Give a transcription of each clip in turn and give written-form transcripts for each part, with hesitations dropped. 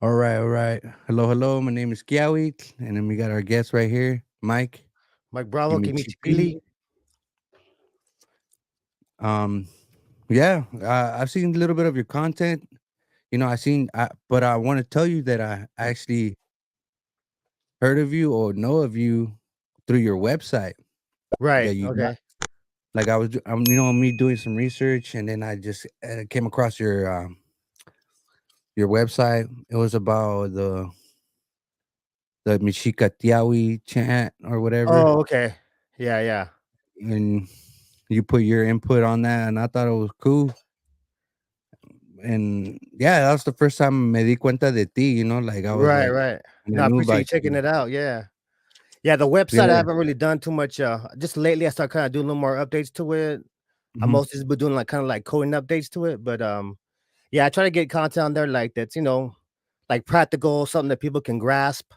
All right, all right. Hello, hello. My name is Kiyahuitl, and then we got our guest right here, Mike. Mike Bravo, Quimich. Quimich Pili. Um, yeah, I've seen a little bit of your content. But I want to tell you that I actually heard of you or know of you through your website. Yeah, Right. you got Okay. like me doing some research, and then I just came across your website. It was about the Michika Tiawi chant or whatever, Oh, okay. Yeah, yeah. and you put your input on that, and I thought it was cool. And yeah, that was the first time me di cuenta de ti. Like I was Right, like, right. and I No, I knew appreciate about you checking you. it out. Yeah. Yeah, the website I Yeah. haven't really done too much. Just lately I started kind of doing a little more updates to it. I Hmm. mostly just been doing like kind of like coding updates to it. But yeah, I try to get content on there like that's, like practical, something that people can grasp.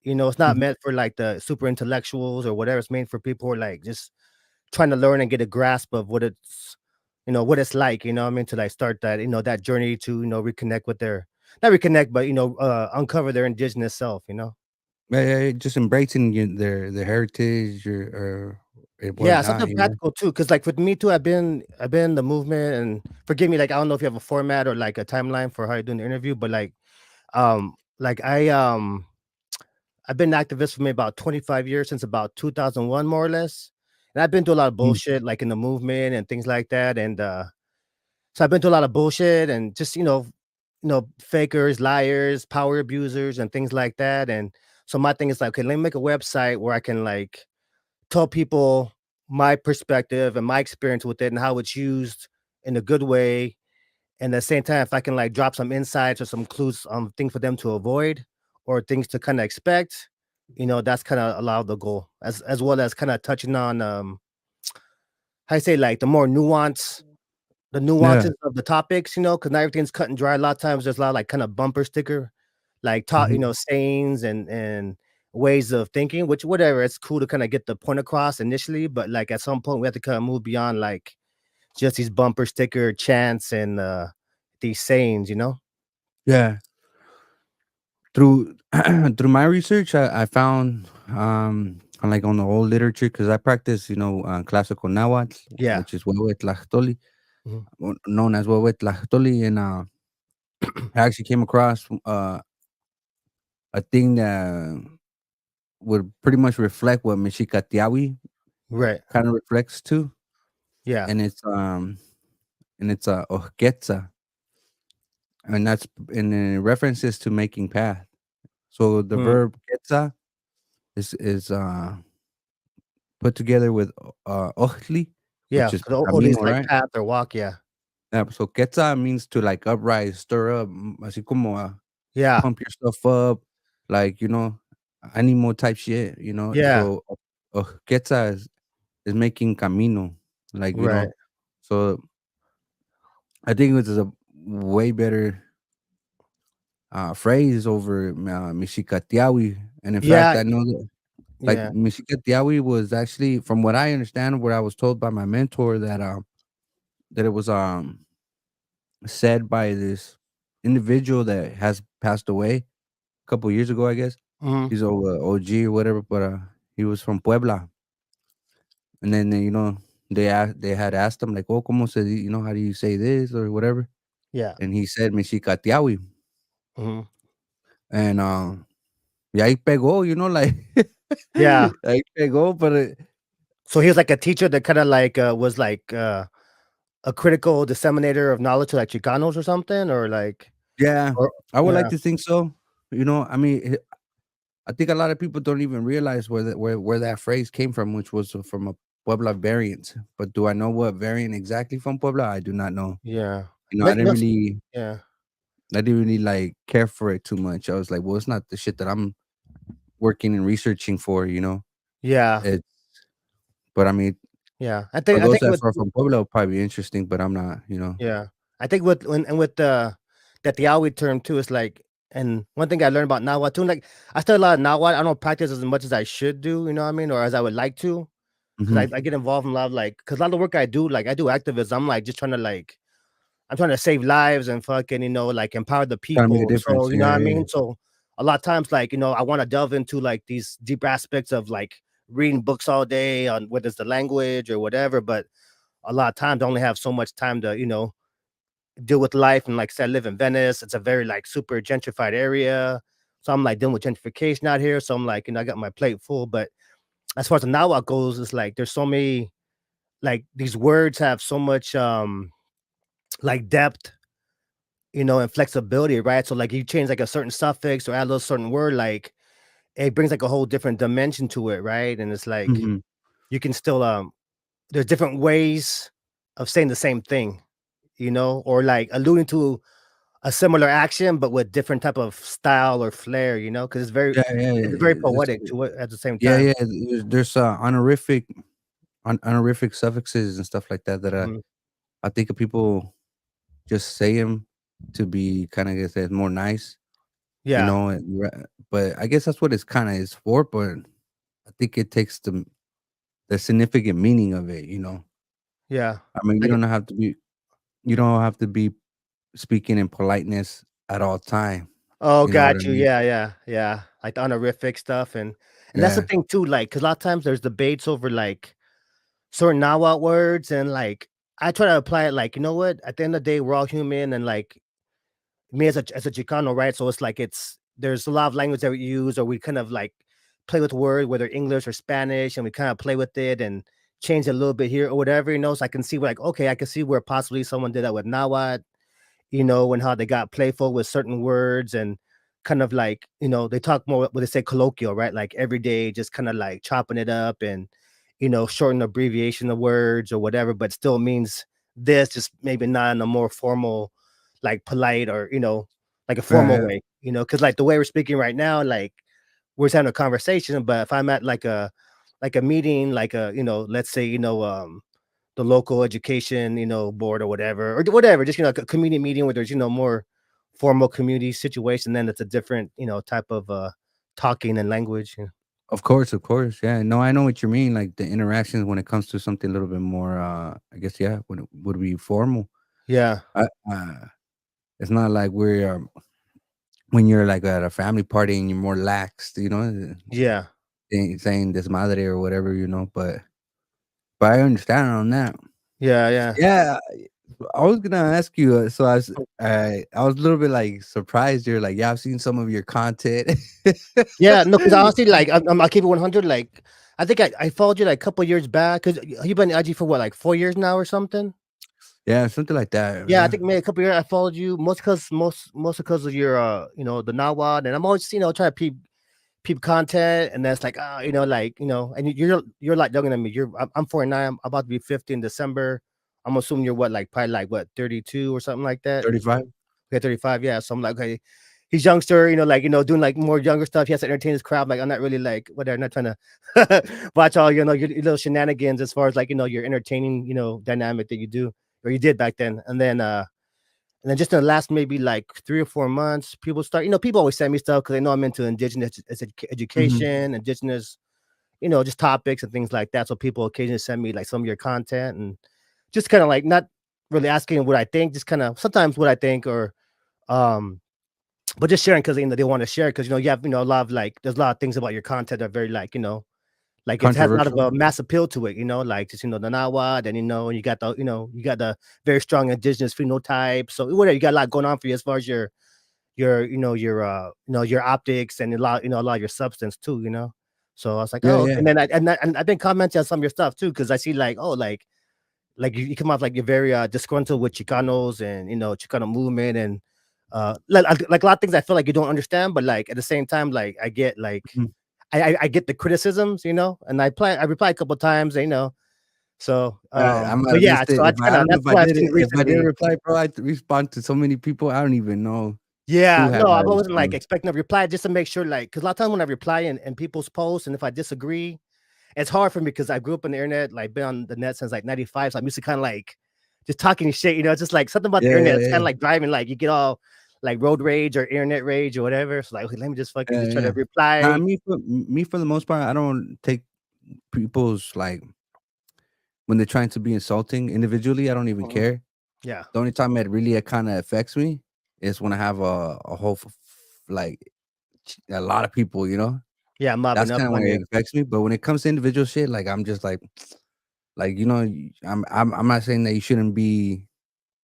It's not Hmm. meant for like the super intellectuals or whatever. It's meant for people who are like just trying to learn and get a grasp of what it's like, what I mean, to like start that, that journey to, reconnect with their not reconnect, but uncover their indigenous self. Yeah, yeah, yeah, just embracing their heritage or and Yeah, whatnot. something practical too. Cause like with me too, I've been in the movement and forgive me, like I don't know if you have a format or like a timeline for how you're doing the interview, but like I've been an activist for maybe about 25 years, since about 2001, more or less. And I've been through a lot of Mm. bullshit, like in the movement and things like that. And so I've been through a lot of bullshit and just, fakers, liars, power abusers, and things like that. And so my thing is like, okay, let me make a website where I can like tell people my perspective and my experience with it and how it's used in a good way. And at the same time, if I can like drop some insights or some clues on things for them to avoid or things to kind of expect, that's kind of a lot of the goal, as well as kind of touching on how I say, like the Yeah. nuances of the topics, because not everything's cut and dry. A lot of times there's a lot of like kind of bumper sticker, like Hmm. sayings and ways of thinking, which whatever, it's cool to kind of get the point across initially, but like at some point we have to kind of move beyond like just these bumper sticker chants and these sayings. Yeah. Through through my research, I found like on the old literature because I practice classical Nahuatl, Yeah. which is Huehuetlachtoli, Mhm. known as Huehuetlachtoli, and I actually came across a thing that would pretty much reflect what Mexicatiawi Right. kind of reflects to, Yeah. and it's Ohgetza, and that's in references to making path. So the Mm. verb getza is put together with Ojli, Yeah. which is Because all camino, these like right? path or walk. Yeah. So quetzal means to like uprise, stir up, así como Yeah. pump yourself up, like animal type shit. Yeah. So quetzal is making camino, like Right. So I think it was a way better phrase over Mexicatiawi, and in fact, Yeah. I know that like Yeah. Mexicatiawi was actually, from what I understand, what I was told by my mentor that it was said by this individual that has passed away a couple years ago, I guess. Mhm. He's a OG or whatever, but he was from Puebla, and then they had asked him like, "Oh, cómo se how do you say this or whatever?" Yeah. And he said Mexicatiawi, Mhm. and y ahí pegó, like Yeah. ahí pegó, but So he was like a teacher that kind of like was like a critical disseminator of knowledge to like Chicanos or something, or like, yeah, or I would like yeah, to think so. I mean, I think a lot of people don't even realize where that phrase came from, which was from a Puebla variant. But do I know what variant exactly from Puebla? I do not know. yeah, I Make- didn't must- really, yeah, I didn't really like care for it too much. I was like, well, it's not the shit that I'm working and researching for. yeah, It's, but I mean, yeah. I for think I those think that with are from Puebla, it'll probably be interesting. But I'm not. yeah, I think with and with that the Awi term too is like, and one thing I learned about Nahuatl too, like I study a lot of Nahuatl. I don't practice as much as I should do, you know what I mean, or as I would like to, because Hmm. I get involved in a lot of like, because a lot of the work I do, like I do activism. I'm like just trying to like I'm trying to save lives and fucking, like empower the Trying to make a people. So, difference. you know what Yeah, I yeah. mean? So a lot of times, like, I want to delve into like these deep aspects of like reading books all day on whether it's the language or whatever, but a lot of times I only have so much time to, deal with life. And like I said, I live in Venice. It's a very like super gentrified area. So I'm like dealing with gentrification out here. So I'm like, I got my plate full. But as far as the Nahuatl goes, it's like there's so many like these words have so much like depth, and flexibility, right? So like you change like a certain suffix or add a little certain word, like it brings like a whole different dimension to it, right? And it's like Mhm. you can still there's different ways of saying the same thing, or like alluding to a similar action, but with different type of style or flair, because Yeah, yeah, it's very yeah, poetic to it at the same yeah, time. yeah, there's, honorific suffixes and stuff like that that, Mhm. I think people just say them to be kinda, I guess, more nice, Yeah, and but I guess that's what it's kinda is for, but I think it takes the significant meaning of it, you know? yeah. I mean, Like you don't have to be speaking in politeness at all time, oh, you know what I got you. mean? Yeah, yeah, yeah. Like the honorific stuff, and that's the Yeah. thing too. Like, because a lot of times there's debates over like certain Nahuatl words, and like I try to apply it. Like, you know what? At the end of the day, we're all human, and like me as a Chicano, right? So it's like there's a lot of language that we use, or we kind of like play with words, whether English or Spanish, and we kind of play with it and change it a little bit here or whatever, So I can see like, okay, I can see where possibly someone did that with Nahuatl, and how they got playful with certain words and kind of like, they talk more what they say colloquial, right? Like every day, just kind of like chopping it up and, shorten abbreviation of words or whatever, but still means this, just maybe not in a more formal, like polite or, like a Yeah, formal yeah. way, because like the way we're speaking right now, like we're just having a conversation, but if I'm at like a meeting, like let's say, the local education, board or whatever, just, like a community meeting where there's, more formal community situation, then it's a different, type of talking and language. Of course, yeah. No, I know what you mean, like, the interactions when it comes to something a little bit more, I guess, yeah, when it would be formal. Yeah. I It's not like we're, when you're, like, at a family party and you're more laxed, Yeah. saying desmadre or whatever, but I understand on that. Yeah. Yeah. Yeah, I was gonna ask you, I was a little bit, like, surprised you're like, "Yeah, I've seen some of your content." Yeah. No, because honestly, like I'll keep it 100. Like I think I followed you like a couple years back because you've been IG for what, like 4 years now or something. Yeah, something like that, Yeah, I yeah. think maybe a couple years I followed you most because of your the Nawad, and I'm always trying to peep content, and that's like like and you're like younger than me. I'm 49. I'm about to be 50 in December. I'm assuming you're what, like probably like what, 32 or something like that. 35? Okay, 35. Yeah, so I'm like, okay, he's youngster, like doing like more younger stuff. He has to entertain his crowd. Like I'm not really like whatever. I'm not trying to watch all your little shenanigans as far as like your entertaining dynamic that you do or you did back then, and then just in the last maybe like 3 or 4 months, people start, people always send me stuff because they know I'm into indigenous Mhm. education, indigenous, just topics and things like that. So people occasionally send me like some of your content and just kind of like not really asking what I think, just kind of sometimes what I think or um but just sharing because they want to share because you have a lot of like there's a lot of things about your content that are very like like it has a lot of Controversial? mass appeal to it, like just the Nahuatl, and you got the very strong indigenous phenotype. So whatever, you got a lot going on for you as far as your optics and a lot of your substance too. So I was like, Yeah, oh, okay. yeah. And I've been commenting on some of your stuff too because I see like, oh, like you come off like you're very disgruntled with Chicanos and Chicano movement and like a lot of things I feel like you don't understand, but like at the same time, like I get like Mhm. I get the criticisms, and I reply a couple times, so I might but have yeah, missed it. so If that's I kind of don't know that's what I've seen if I didn't recently. reply, bro, I respond to so many people, I don't even know who Yeah, have no, I I wasn't like responded. expecting a reply just to make sure, like, because a lot of time when I reply in people's posts, and if I disagree, it's hard for me because I grew up on the internet, like been on the net since like '95, so I'm used to kind of like just talking shit, it's just like something about the Yeah, internet. yeah, It's kind yeah. of like driving, like you get all like road rage or internet rage or whatever. So like, okay, let me just fucking Yeah, just try to yeah. Nah, reply. me for the most part, I don't take people's, like, when they're trying to be insulting individually, I don't even Mhm. care. Yeah. The only time it kind of affects me is when I have a whole like a lot of people, you know. Yeah, mobbing That's up kind of on when you. it affects me. But when it comes to individual shit, like I'm just like you know, I'm not saying that you shouldn't be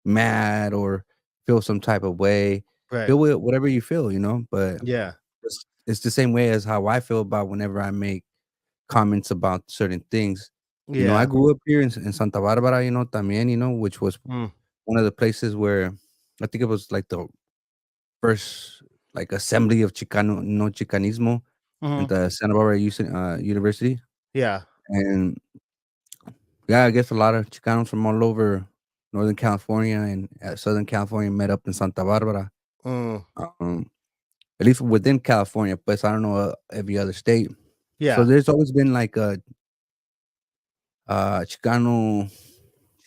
mad or feel some type of way. Right. Feel whatever you feel, you know. But Yeah. it's the same way as how I feel about whenever I make comments about certain things. You know, I Yeah. grew up here in Santa Barbara, you know, también, you know, which was Mm. one of the places where I think it was like the first like assembly of Chicano no Chicanismo at Mhm. the Santa Barbara University. Yeah. And yeah, I guess a lot of Chicanos from all over Northern California and Southern California met up in Santa Barbara. Mm. Um, at least within California, but I don't know every other state. So Yeah. there's always been like a Chicano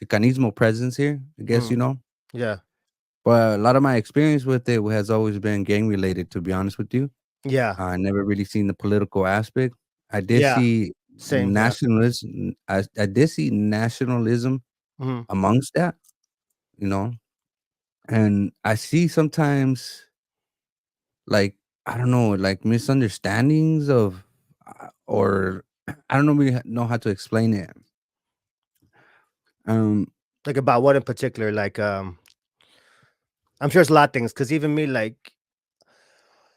Chicanismo presence here, I guess, Mm. you know. Yeah. But a lot of my experience with it has always been gang related, to be honest with you. Yeah. I never really seen the political aspect. I did Yeah. see Same. Yeah. nationalism. I did see nationalism Mhm. amongst that, you know, and I see sometimes like I don't know, like misunderstandings of, or I don't know really know how to explain it. Um, Like about what in particular? Like, I'm sure it's a lot of things. Cause even me, like,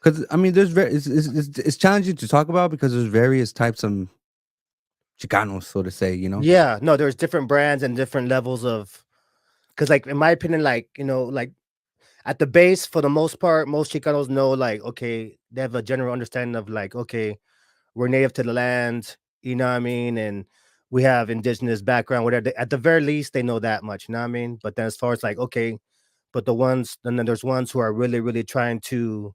because I mean, there's it's challenging to talk about because there's various types of Chicanos, so to say, you know. yeah, no, there's different brands and different levels of. Cause like in my opinion, like like at the base, for the most part, most Chicanos know like okay, they have a general understanding of like okay, we're native to the land, you know what I mean, and we have indigenous background, whatever. At the very least, they know that much, you know what I mean. But then as far as like okay, but then there's ones who are really, really trying to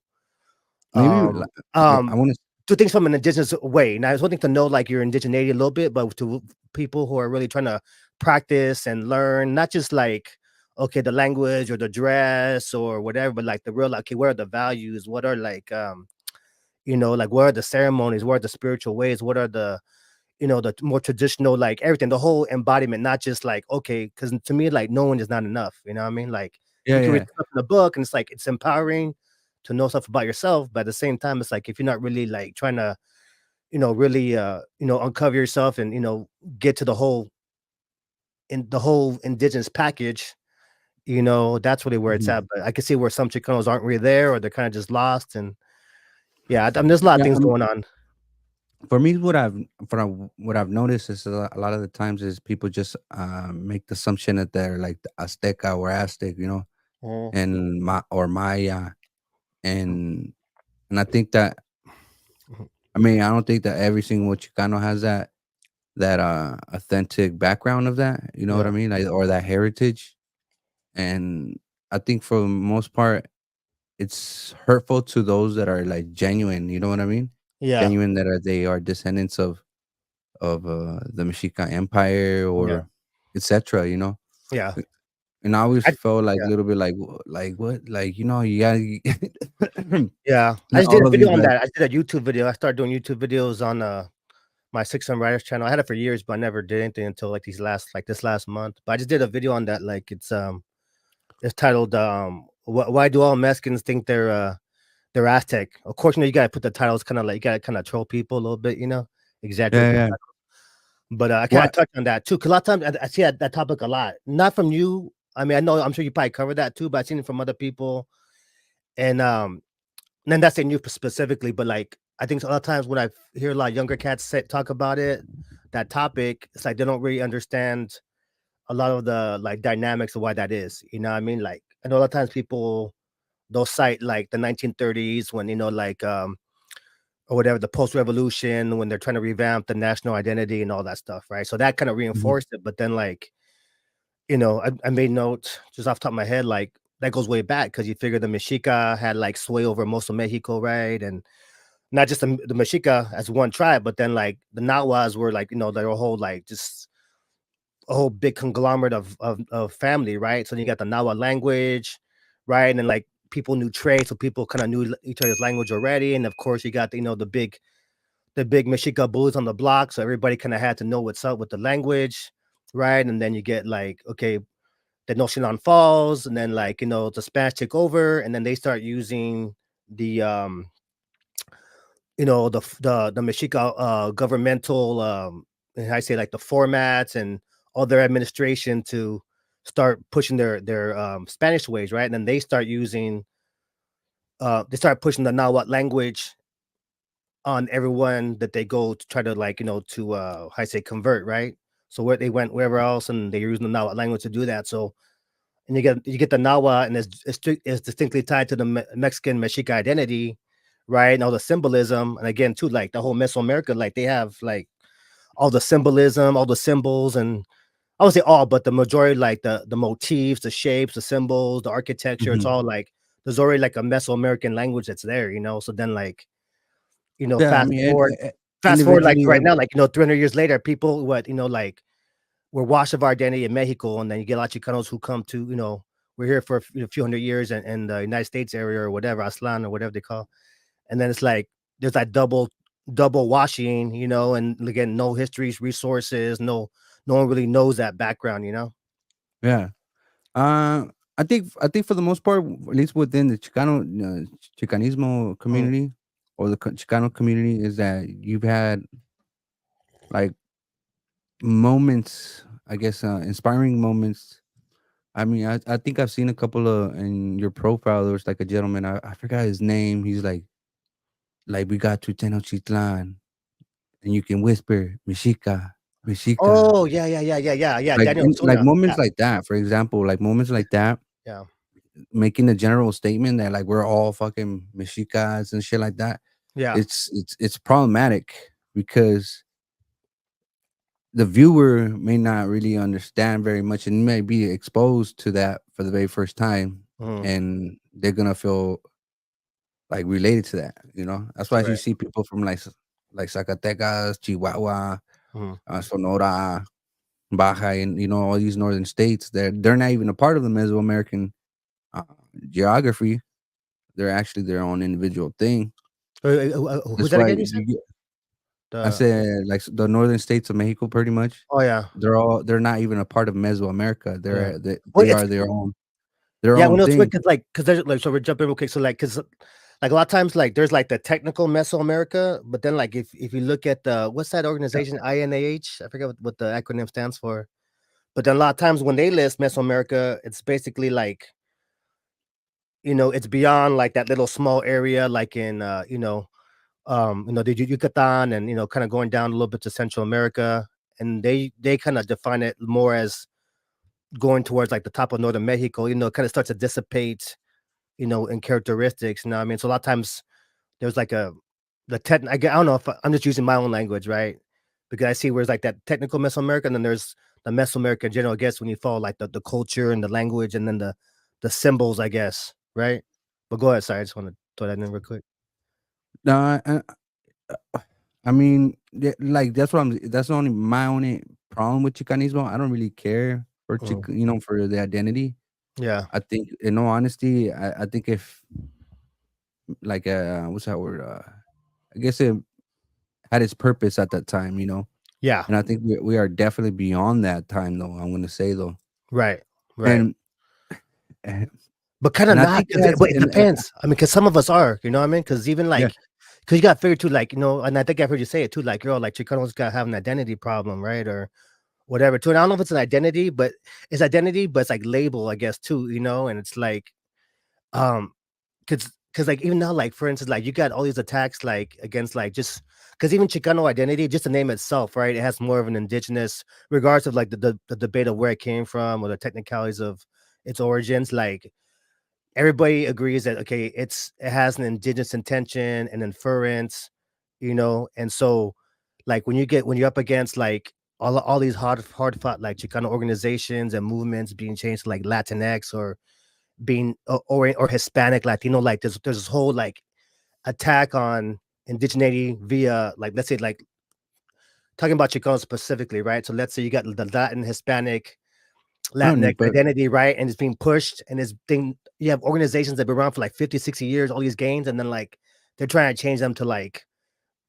Maybe um like, I um want to. do things from an indigenous way. Now it's one thing to know like your indigeneity a little bit, but to people who are really trying to practice and learn, not just like okay, the language or the dress or whatever, but like the real like okay, what are the values? What are like like what are the ceremonies? What are the spiritual ways? What are the the more traditional, like everything, the whole embodiment, not just like, okay, because to me, like knowing is not enough. You know what I mean? Like Yeah, you can read yeah. stuff in a book and it's like it's empowering to know stuff about yourself, but at the same time, it's like if you're not really like trying to, really uncover yourself and get to the whole indigenous package, that's really where it's Mhm. at. But I can see where some Chicanos aren't really there or they're kind of just lost. And yeah, I mean, there's a lot of Yeah, things going on. for me, what I've noticed is a lot of the times is people just make the assumption that they're like the Azteca or Aztec, you know, Mhm. and Maya, and I think that Mhm. I mean I don't think that every single Chicano has that authentic background of that, you know what I Yeah. mean, like or that heritage, and I think for the most part it's hurtful to those that are like genuine, you know what I mean, Yeah. genuine that they are descendants of, the Mexican Empire Yeah. or etcetera, you know? Yeah. And I always I, felt like a yeah. little bit like, "What?" Like, you know, you gotta Yeah, I not just did all a of you video on guys. that. I did a YouTube video. I started doing YouTube videos on my Six Sun Riders channel. I had it for years, but I never did anything until like this last month. But I just did a video on that. Like it's titled why do all Mexicans think they're Aztec? Of course, you gotta put the titles kind of like you gotta kind of troll people a little bit, exaggerate Yeah, the yeah. title. But I kind of What? touched on that too. Cause a lot of times I see that topic a lot. Not from you. I mean, I know I'm sure you probably covered that too, but I've seen it from other people. And then that's in you specifically, but like I think a lot of times when I hear a lot of younger cats talk about that topic, it's like they don't really understand a lot of the like dynamics of why that is. You know what I mean? Like I know a lot of times people they'll cite like the 1930s when like or whatever the post revolution when they're trying to revamp the national identity and all that stuff, right? So that kind of Mhm. reinforced it. But then like I made note just off the top of my head like that goes way back because you figure the Mexica had like sway over most of Mexico, right? And not just the Mexica as one tribe, but then like the Nahuas were like, their whole like just a whole big conglomerate of family, right? So you got the Nahua language, right? And then like people knew trade, so people kind of knew each other's language already. And of course, you got the big Mexica bullies on the block, so everybody kind of had to know what's up with the language, right? And then you get like okay, Tenochtitlan falls, and then like the Spanish take over, and then they start using the the Mexica governmental I say like the formats and all their administration to start pushing their Spanish ways, right? And then they start pushing the Nahuatl language on everyone that they go to try to like to how I say convert, right? So where they went wherever else, and they're using the Nahuatl language to do that. So and you get the Nahuatl, and it's distinctly tied to the Mexican Mexica identity, right? And all the symbolism, and again too, like the whole Mesoamerica, like they have like all the symbolism, all the symbols, and I would say all, but the majority, like the motifs, the shapes, the symbols, the architecture, it's Mhm. all like there's already like a Mesoamerican language that's there. So then like Yeah, I fast mean, forward, like individually, right now, like 300 years later, people like we're washed of our identity in Mexico, and then you get a lot of Chicanos who come to we're here for a few hundred years in the United States area or whatever, Aslan or whatever they call, and then it's like there's that double washing, and again, no histories, resources, no one really knows that background. yeah. Uh, I think for the most part, at least within the Chicanismo Mm. community or the Chicano community, is that you've had like moments, I guess, inspiring moments. I mean, I think I've seen a couple of in your profile. There's like a gentleman. I forgot his name. He's like we got to Tenochtitlan, and you can whisper Mexica, Mexica. Oh yeah. Like Daniel like Suna. moments Yeah, like that, for example, like moments like that, yeah. making a general statement that like we're all fucking Mexicas and shit like that. Yeah. It's problematic because the viewer may not really understand very much and may be exposed to that for the very first time, Mhm. and they're gonna feel like related to that. That's why you Right. see people from like Zacatecas, Chihuahua, Mhm. Sonora, Baja, and all these northern states. They're not even a part of the Mesoamerican uh, geography. They're actually their own individual thing. Who's That's that why again? You said I the. said like the northern states of Mexico, pretty much. Oh yeah, They're not even a part of Mesoamerica. yeah. Well, They it's are their yeah. own When it's thing. weird, because there's like so we're jumping real quick. So because like a lot of times like there's like the technical Mesoamerica, but then like if you look at the what's that organization INAH? I forget what the acronym stands for. But then a lot of times when they list Mesoamerica, it's basically like it's beyond like that little small area, like in the Yucatan, and kind of going down a little bit to Central America, and they kind of define it more as going towards like the top of northern Mexico. It kind of starts to dissipate, in characteristics. You know what I mean? So a lot of times there's like I don't know if I'm just using my own language, right? Because I see where it's like that technical Mesoamerica, and then there's the Mesoamerica in general. I guess when you follow like the culture and the language, and then the symbols, I guess, right? But go ahead. Sorry, I just want to throw that in real quick. No, I mean, like that's only my only problem with Chicanismo. I don't really care for Mhm. for the identity. Yeah, I think, in all honesty, I think if like what's that word? I guess it had its purpose at that time. yeah, And I think we are definitely beyond that time, though. I'm gonna say though, right, right. and and But kinda and I not, think it has, but it depends. I mean, because some of us are, you know what I mean? Because even, yeah. like, because you gotta figure too, like, and I think I've heard you say it too, like, you're all like, Chicanos got have an identity problem, right? Or whatever too, and I don't know if it's an identity, but it's like label, I guess, too, and it's like, um, because like, even now, like, for instance, like, you got all these attacks, like, against, like, just because even Chicano identity, just the name itself, right? It has more of an indigenous regardless of, like, the debate of where it came from or the technicalities of its origins, like everybody agrees that okay, it has an indigenous intention and inference, and so like when you're up against like all these hard fought like Chicano organizations and movements being changed to like Latinx or being or Hispanic Latino, like there's this whole like attack on indigeneity via like let's say like talking about Chicano specifically, right? So let's say you got the Latin Hispanic I don't know, Latinx but identity, right? And it's being pushed, and it's thing. You have organizations that have been around for like 50, 60 years, all these gains, and then like they're trying to change them to like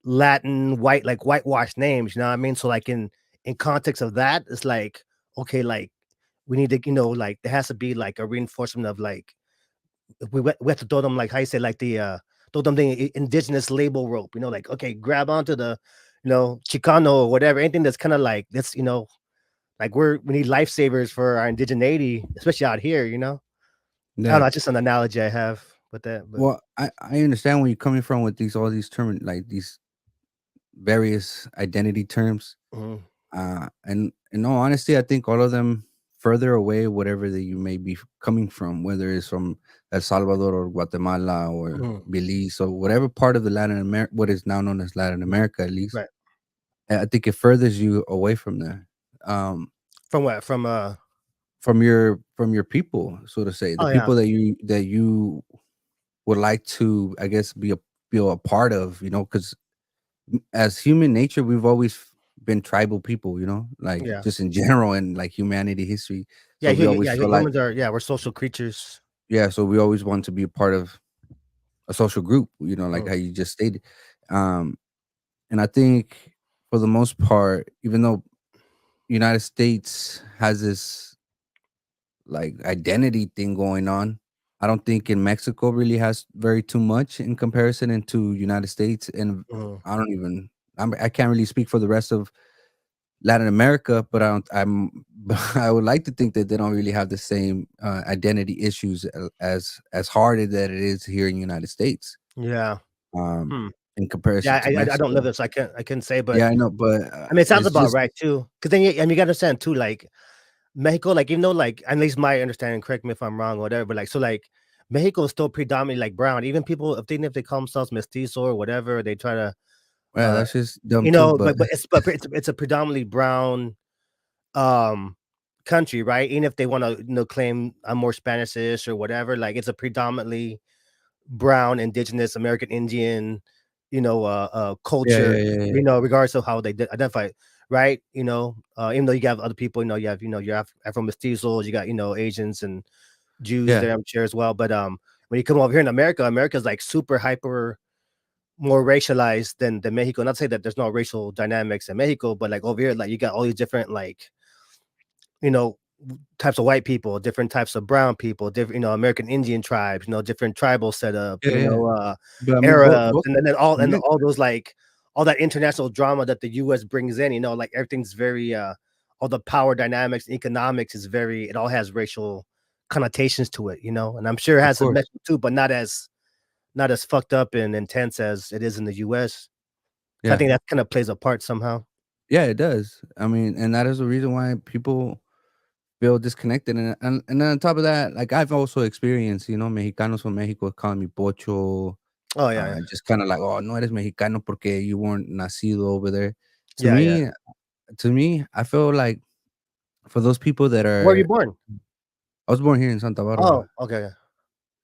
Latin white, like whitewashed names, you know what I mean? So like in context of that, it's like, okay, like we need to, like there has to be like a reinforcement of like we have to throw them like how you say like the throw them the indigenous label rope, like okay, grab onto the Chicano or whatever, anything that's kind of like this, like we need lifesavers for our indigeneity, especially out here, I don't Yeah. know, it's just an analogy I have with that, but Well, I understand where you're coming from with all these terms, like these various identity terms. mhm, And in all honesty, I think all of them further away whatever that you may be coming from, whether it's from El Salvador or Guatemala or mhm, Belize or whatever part of the Latin America, what is now known as Latin America, at least. right. I think it furthers you away from there, From what? from your people, so to say, the Oh yeah, people that you would like to, I guess, be a part of, because as human nature, we've always been tribal people, like yeah, just in general and like humanity history. yeah, So we always feel like, humans are, yeah, we're social creatures. yeah, so we always want to be a part of a social group, like Mm, how you just stated. Um, and I think for the most part, even though United States has this like identity thing going on, I don't think in Mexico really has very too much in comparison into United States. And mhm. I don't even, I can't really speak for the rest of Latin America, but I would like to think that they don't really have the same identity issues as hard as that it is here in the United States, Yeah. um, Hmm. in comparison Yeah, to I don't live Mexico. this. I couldn't say, but Yeah, I know, but I mean, it sounds it's about just right too. Because then, you gotta understand too, like Mexico, like even though, like at least my understanding, correct me if I'm wrong, or whatever, but like so, like Mexico is still predominantly like brown. Even people, if they call themselves mestizo or whatever, they try to, yeah, uh, that's just dumb too. But it's a predominantly brown um country, right? Even if they want to, claim I'm more Spanish-ish or whatever, like it's a predominantly brown, indigenous, American Indian, yeah, culture, yeah, yeah, yeah, regardless of how they identify, right? Even though you have other people, you have, your Afro mestizos, you got, Asians and Jews yeah, there, I'm sure as well. But when you come over here in America, America's like super hyper more racialized than Mexico. Not to say that there's no racial dynamics in Mexico, but like over here, like you got all these different like you know, types of white people, different types of brown people, different, American Indian tribes, different tribal setup, yeah, yeah. But I mean, Arabs, both and then Me- all those like all that international drama that the US brings in, like everything's very all the power dynamics, economics is very it all has racial connotations to it, and I'm sure it of has a course, message too, but not as fucked up and intense as it is in the US. So I yeah, think that kind of plays a part somehow. yeah, it does. I mean, and that is the reason why people feel disconnected. And then on top of that, like I've also experienced, Mexicanos from Mexico calling me pocho, Oh yeah, yeah. just kind of like, oh, no eres mexicano porque you weren't nacido over there. To Yeah, yeah. me, I feel like for those people that Where were you are, born? I was born here in Santa Oh, Barbara, okay.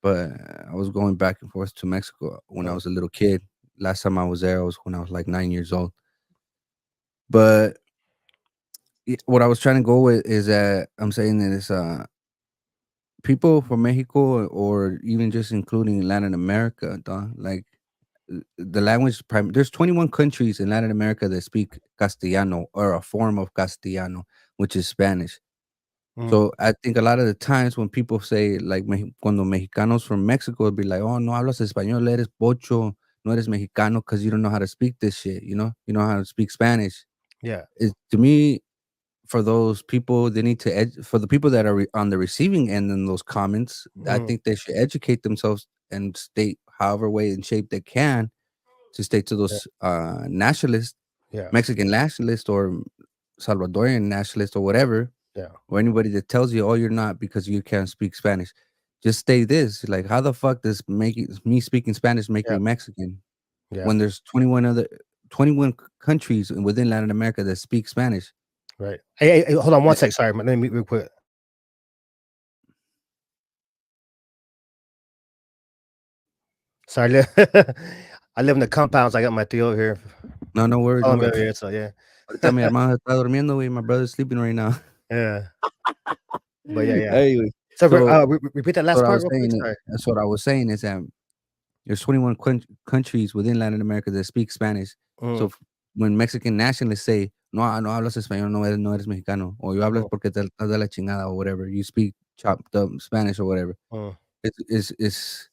but I was going back and forth to Mexico when I Mm, was a little kid. Last time I was there, I was when I was like 9 years old. But what I was trying to go with is that I'm saying that it's people from Mexico or even just including Latin America, dawg, like the language there's 21 countries in Latin America that speak Castellano or a form of Castellano, which is Spanish. mm, So I think a lot of the times when people say like cuando mexicanos from Mexico would be like, oh, no hablas español, eres pocho, no eres mexicano because you don't know how to speak this shit, you know how to speak Spanish. yeah. To me, for those people, they need to for the people that are on the receiving end in those comments, I Mhm. think they should educate themselves and state however way and shape they can to state to Yeah, those nationalists, yeah, Mexican nationalists or Salvadorian nationalists or whatever, yeah, or anybody that tells you, oh, you're not because you can't speak Spanish. Just say this, like, how the fuck does making me speaking Spanish make yeah, me Mexican yeah, when there's 21 countries within Latin America that speak Spanish? right. Hey, hold on one sec, sorry, let me mute real quick. Sorry, I live in the compounds, I got my Theo here No, no worries, no calling me worries. over here, so yeah. Ahorita mi hermano está durmiendo, güey, my brother's sleeping right now. Yeah, but yeah, yeah. Anyway, So, so repeat that so last what I part was real quick, saying sorry. that's what I was saying is that there's 21 countries within Latin America that speak Spanish. So Mhm, when Mexican nationalists say, no hablas español, no eres mexicano, o you hablas Mm, porque te estás de la chingada or whatever. You speak chopped up Spanish or whatever. mm. It's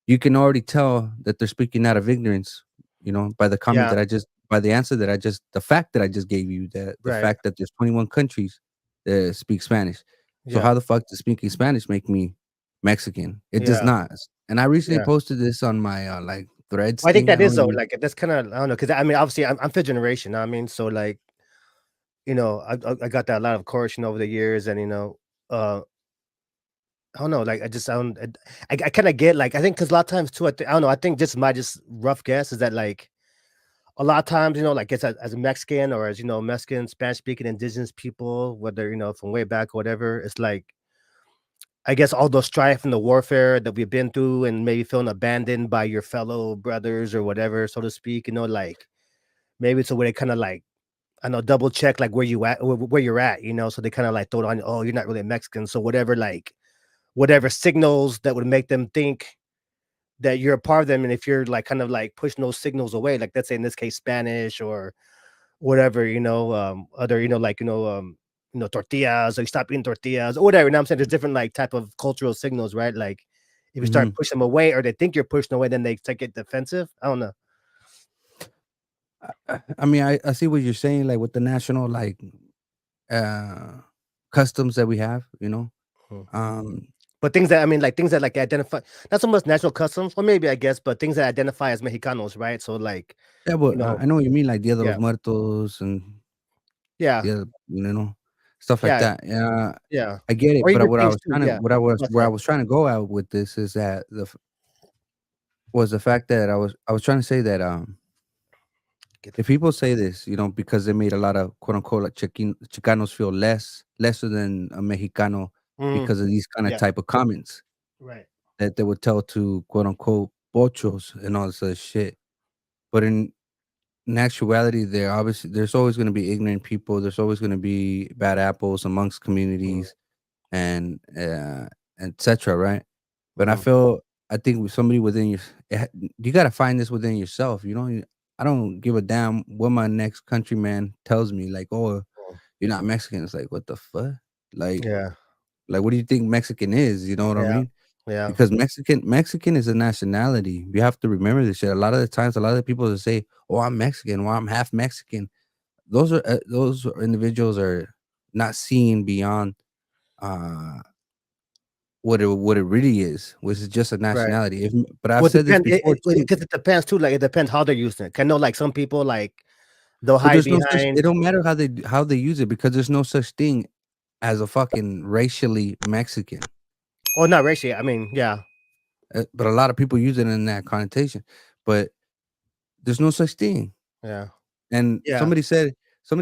you can already tell that they're speaking out of ignorance, by the comment Yeah, that I just by the answer that I just the fact that I just gave you, that the right. fact that there's 21 countries that speak Spanish. So Yeah, how the fuck does speaking Spanish make me Mexican? It does yeah, not. And I recently yeah. posted this on my like threads Well, I think thing. I that don't is though, even. like, that's kinda I don't know, 'cause I mean, obviously, I'm fifth generation, know what I mean? So, like, I got that a lot of course, over the years and, uh, I don't know, like, I don't I kinda get, like I think because a lot of times too, I don't know, I think just my just rough guess is that, like, a lot of times, like, it's as a Mexican or as, Mexican, Spanish speaking indigenous people, whether, from way back or whatever, it's like, I guess all the strife and the warfare that we've been through and maybe feeling abandoned by your fellow brothers or whatever, so to speak, like, maybe it's a way to kinda, like, I know, double check, like, where you at where you're at, so they kinda, like, throw it on, "Oh, you're not really Mexican," so whatever, like, whatever signals that would make them think that you're a part of them, and if you're, like, kind of, like, pushing those signals away, like, let's say in this case, Spanish or whatever, other, like, tortillas, or you stop eating tortillas or whatever, you know what I'm saying? There's different, like, type of cultural signals, right? Like, if you start Mhm. pushing them away or they think you're pushing away, then they start get defensive. I don't know. I mean, I see what you're saying, like with the national uh customs that we have, Mhm. Um, But things that I mean, like, things that, like, identify not so much national customs, or maybe, I guess, but things that identify as Mexicanos, right? So, like, yeah, you but know I know what you mean, like Dia de yeah, los Muertos and yeah, Dia, stuff like yeah, that. Yeah, yeah. I get it, Or but even what I things was too, trying to yeah. what I was That's where I right. was trying to go out with this is that the fact that I was trying to say that Get the if fuck people say this, because they made a lot of quote unquote like Chicanos feel lesser than a Mexicano mhm, because of these kind of yeah, type of comments right, that they would tell to quote unquote pochos and all this other shit. But in actuality, there's always going to be ignorant people. There's always going to be bad apples amongst mhm, communities and etc. Right? But mhm, I think with somebody within you got to find this within yourself. I don't give a damn what my next countryman tells me. Like, oh, mhm, you're not Mexican. It's like, what the fuck? Like, yeah, like, what do you think Mexican is? You know what I yeah, mean? yeah, Because Mexican is a nationality. You have to remember this shit. A lot of the times, a lot of the people that say, "Oh, I'm Mexican," or "I'm half Mexican," those individuals are not seeing beyond uh what it really is, which is just a right. nationality. But I've Well, it said this depends before too. because it depends too, like, it depends how they're using it. 'Cause I know, like, some people, like, they'll But hide there's no such. It behind don't matter how they use it because there's no such thing as a fucking racially Mexican. or not racially, I mean, yeah, But a lot of people use it in that connotation. But there's no such thing. yeah, And yeah, somebody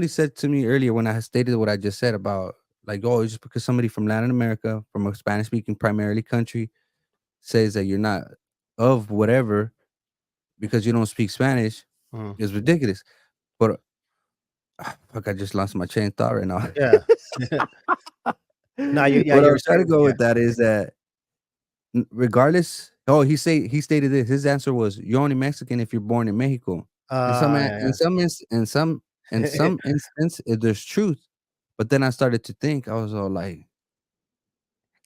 said to me earlier when I had stated what I just said about like, oh, just because somebody from Latin America, from a Spanish speaking primarily country, says that you're not of whatever because you don't speak Spanish mhm, is ridiculous. But fuck, I just lost my chain of thought right now. yeah. No, What I you're was trying to saying go yeah, with that is that regardless, oh, he stated this. His answer was, "You're only Mexican if you're born in Mexico." yeah, In yeah. some instance, there's truth. But then I started to think. I was all like,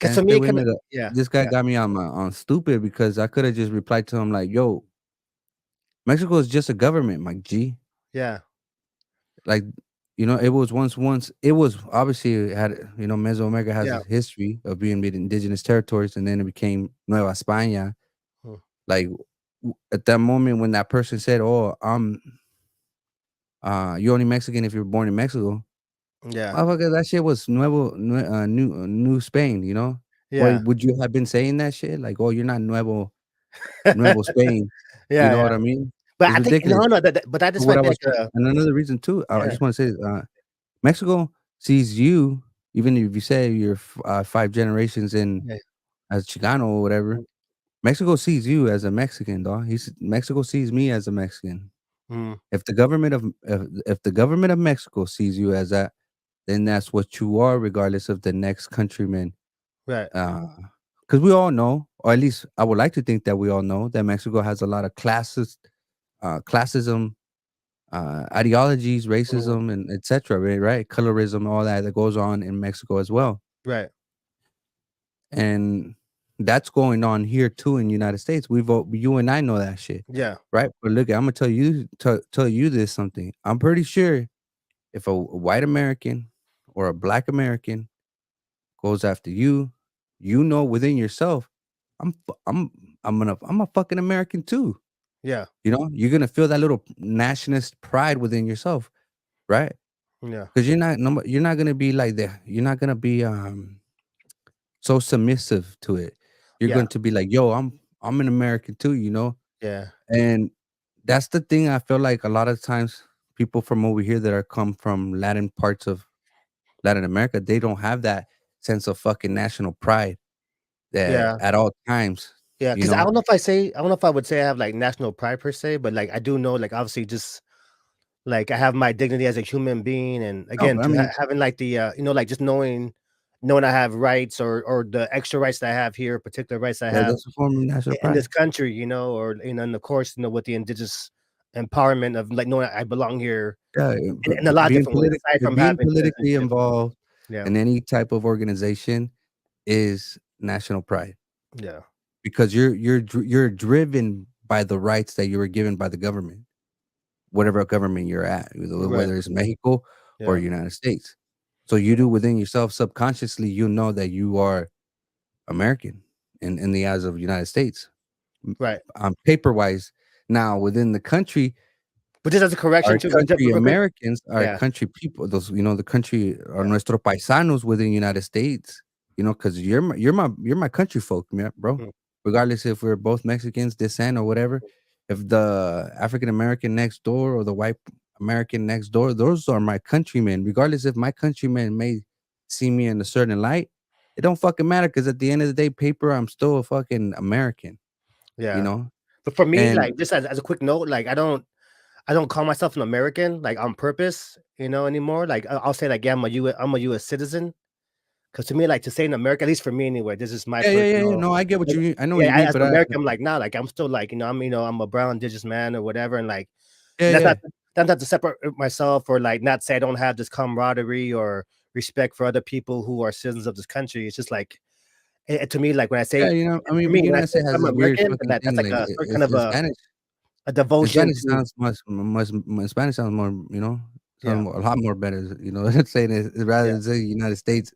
'Cause "And to me, este it güey kinda me la yeah, this guy yeah, got me on stupid because I could have just replied to him like, "Yo, Mexico is just a government, Mike G." yeah, Like, it was once it was obviously it had, Mesoamerica has yeah, a history of being made indigenous territories, and then it became Nueva España. mm, Like, at that moment when that person said, "Oh, you're only Mexican if you're born in Mexico." yeah, Motherfucker, that shit was New Spain, you know? Why yeah. would you have been saying that shit? Like, "Oh, you're not Nuevo Spain." You Yeah, know yeah. what I mean? But It's I think ridiculous. no, but that But just what might I be was like try a and another reason too, I yeah, just wanna say, Mexico sees you, even if you say you're 5 generations in yeah, as Chicano or whatever, mm, Mexico sees you as a Mexican, dog. Mexico sees me as a Mexican. mm, If the government of Mexico sees you as that, then that's what you are regardless of the next countryman. right, Because we all know, or at least I would like to think that we all know that Mexico has a lot of classism, ideologies, Mhm. racism, and etc. Right? Colorism, all that goes on in Mexico as well, Right. and that's going on here too in the United States. You and I know that shit, Yeah. right? But look, I'm gonna tell you this something. I'm pretty sure if a white American or a black American goes after you, you know within yourself, I'm a fucking American too. Yeah. You know, you're gonna feel that little nationalist pride within yourself, right? Yeah. Because you're not gonna be like that. You're not gonna be so submissive to it. You're Yeah. going to be like, yo, I'm an American too, you know? Yeah. And that's the thing I feel like a lot of times people from over here that are come from Latin parts of Latin America, they don't have that sense of fucking national pride that Yeah. at all times, Yeah. you Because know? I don't know if I would say I have like national pride per se, but like I do know, like obviously, just like I have my dignity as a human being, and No, again, but I to mean, having like the like just knowing I have rights, or the extra rights that I have here, particular rights I have that's a form of national in this pride. country, or and of course, with the indigenous empowerment of like knowing I belong here Yeah, in a lot of different ways, aside from being having politically citizenship. involved Yeah. in any type of organization is national pride Yeah. because you're driven by the rights that you were given by the government, whatever government you're at, Right. whether it's Mexico or Yeah. United States. So you do within yourself subconsciously, you know that you are American in the eyes of United States, Right. paper wise. Now within the country, But just as a correction our too, just country real quick. Americans, our Yeah. country people, those, the country are Yeah. nuestro paisanos within United States, because you're my country folk, bro. Mm. Regardless if we're both Mexicans, descent or whatever. If the African American next door or the white American next door, those are my countrymen. Regardless if my countrymen may see me in a certain light, it don't fucking matter because at the end of the day, paper, I'm still a fucking American, you Yeah. know? But for me, And like just as a quick note, like I don't call myself an American like on purpose, anymore. Like I'll say like, yeah, I'm a US citizen. Because to me, like to say in America, at least for me anyway, this is my yeah. personal. No, I get what Like, you mean. I know what you yeah, mean, as but an American, I'm like, nah, like I'm still like, I'm a brown indigenous man or whatever, and like, yeah, and yeah. that's not to separate myself or like not say I don't have this camaraderie or respect for other people who are citizens of this country. It's just like to me, like when I Yeah, say I mean, for but me, when I United say States has I'm this weird American, then fucking that's thing, like like, a kind of in Spanish a devotion to. sounds in Spanish sounds more, Yeah, sounds a lot more better, saying it rather yeah. than say United States,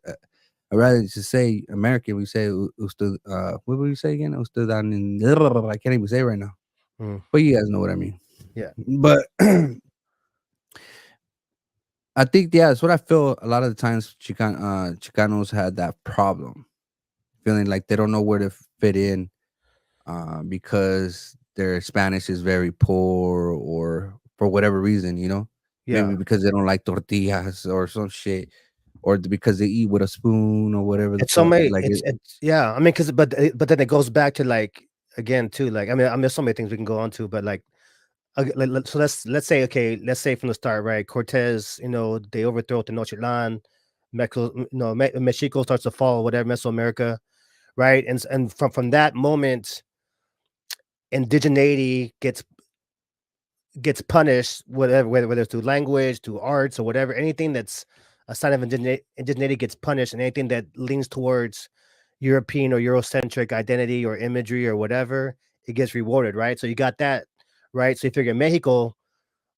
I'd rather just say American, we say usted, what would we say again? Usted dan in I can't even say it right now, Mm, but you guys know what I mean. yeah. But I think, yeah, that's what I feel a lot of the times Chicanos had that problem, feeling like they don't know where to fit in because their Spanish is very poor or for whatever reason, Yeah. maybe because they don't like tortillas or some shit, or because they eat with a spoon or whatever the It's so fuck. many Like it, it's yeah, I mean, but then it goes back to, like, again, too, like, I mean, there's so many things we can go on to, but, like, so let's say, okay, let's say from the start, right? Cortez, they overthrow Tenochtitlan, Mexico starts to fall, whatever, Mesoamerica, right? And from that moment, indigeneity gets punished, whatever, whether it's through language, through arts, or whatever, anything that's a sign of indigeneity gets punished, and anything that leans towards European or Eurocentric identity or imagery or whatever, it gets rewarded, right? So you got that, right? So you figure Mexico,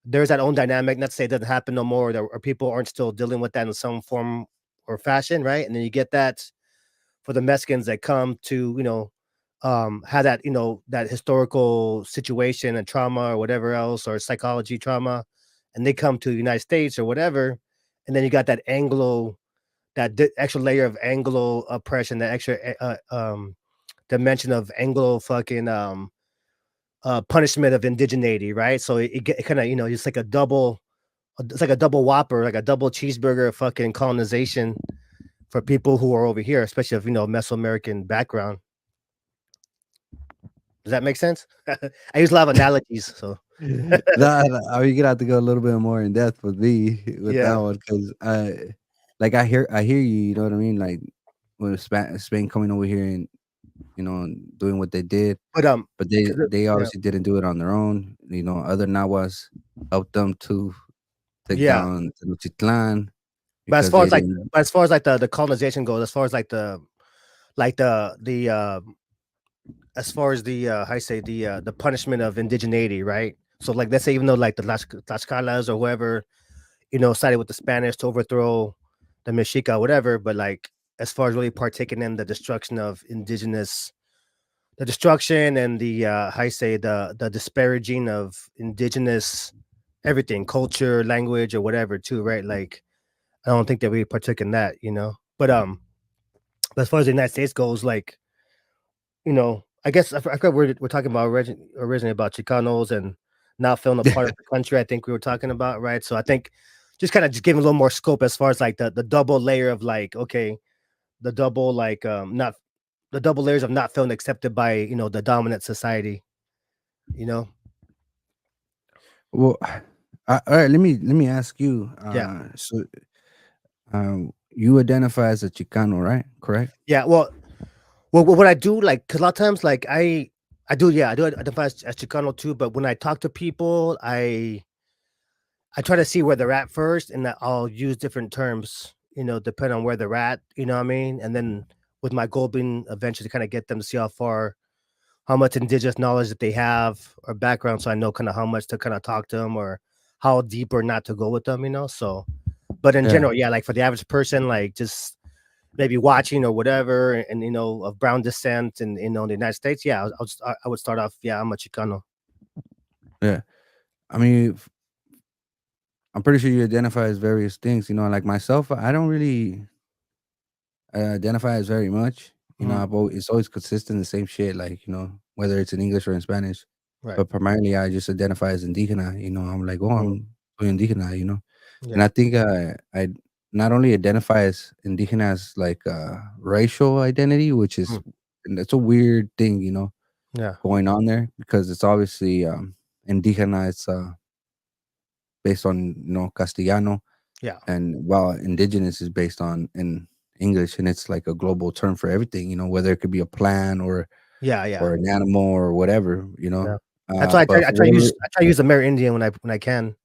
there's that own dynamic. Not to say it doesn't happen no more, or people aren't still dealing with that in some form or fashion, right? And then you get that for the Mexicans that come to, have that, that historical situation and trauma or whatever else, or psychology trauma, and they come to the United States or whatever, and then you got that extra layer of Anglo oppression, that extra dimension of Anglo fucking punishment of indigeneity, right? So it kind of, it's like a double whopper, like a double cheeseburger of fucking colonization for people who are over here, especially if Mesoamerican background. Does that make sense? I use a lot of analogies, so you're gonna have to go a little bit more in depth with me with that yeah. one because I hear you. You know what I mean? Like when Spain coming over here and and doing what they did. But But they 'cause they yeah, obviously didn't do it on their own, other Nahuas, help them to take Yeah. down Tenochtitlan But because they didn't. as far as like the colonization goes, as far as like the as far as the how you say the punishment of indigeneity, right? So like let's say even though like the Tlaxcalas or whoever, sided with the Spanish to overthrow the Mexica, whatever, but like as far as really partaking in the destruction of indigenous the destruction and the how you say the disparaging of indigenous everything, culture, language, or whatever too, right? Like I don't think that we partook in that. But as far as the United States goes, like, I guess I forgot we're talking about originally about Chicanos and not feeling a part of the country. I think we were talking about, right? So I think just kind of just giving a little more scope as far as like the double layer of like, okay, the double like not the double layers of not feeling accepted by the dominant society, you know? Well, all right. Let me ask you. Yeah. So, you identify as a Chicano, right? Correct. Yeah. Well, what I do, like, because a lot of times, like, I do, yeah, I do identify as Chicano too. But when I talk to people, I try to see where they're at first, and I'll use different terms, depending on where they're at. You know what I mean? And then with my goal being eventually to kind of get them to see how much indigenous knowledge that they have or background, so I know kind of how much to kind of talk to them or how deep or not to go with them. So, but in Yeah. general, yeah, like for the average person, like just maybe watching or whatever, and of brown descent, and in the United States, yeah, I would start off, yeah, I'm a Chicano. Yeah. I mean, I'm pretty sure you identify as various things. Like myself, I don't really identify as very much. Mhm. It's always consistent, the same shit. Like whether it's in English or in Spanish. Right. But primarily, I just identify as Indigena. I'm like, oh, Mhm. soy Indigena. And Yeah. I think I not only identify as Indigena as like racial identity, which is Mhm. and it's a weird thing, Yeah. going on there because it's obviously Indigena. It's based on Castellano, Yeah. and while indigenous is based on in English, and it's like a global term for everything. Whether it could be a plant Yeah. Yeah. or an animal or whatever. Yeah. That's why But for whatever I try to use Amerindian when I can,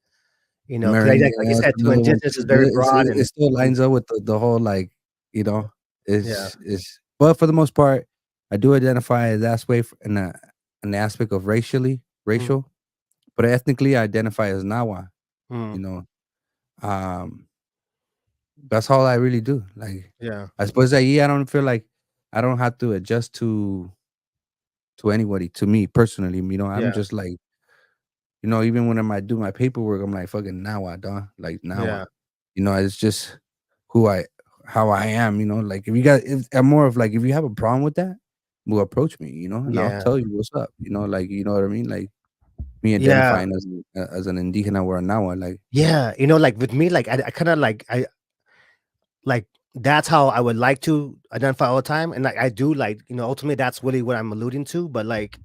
because Amerindian, like you that's said, too, another one indigenous too, is but very broad it and still mhm, lines up with the whole, like, yeah. but for the most part, I do identify as that way in the aspect of Mhm. racial, but ethnically, I identify as Nawa, Mhm. you know? Um, that's all I really do, like, Yeah. I suppose that, yeah, I don't feel like I don't have to adjust to anybody, to me personally, I'm Yeah. just like, even when I might do my paperwork, I'm like, "Fucking Nawa, dawg," like, Nawa. Yeah. It's just who I how I am, like, if I'm more of like, if you have a problem with that, well, approach me, and I'll Yeah. tell you what's up, like, you know what I mean? Like, me Yeah. identifying as an indígena or a Nahua, like Yeah. Like with me, like I kind of like that's how I would like to identify all the time. And like I do like, ultimately that's really what I'm alluding to. But like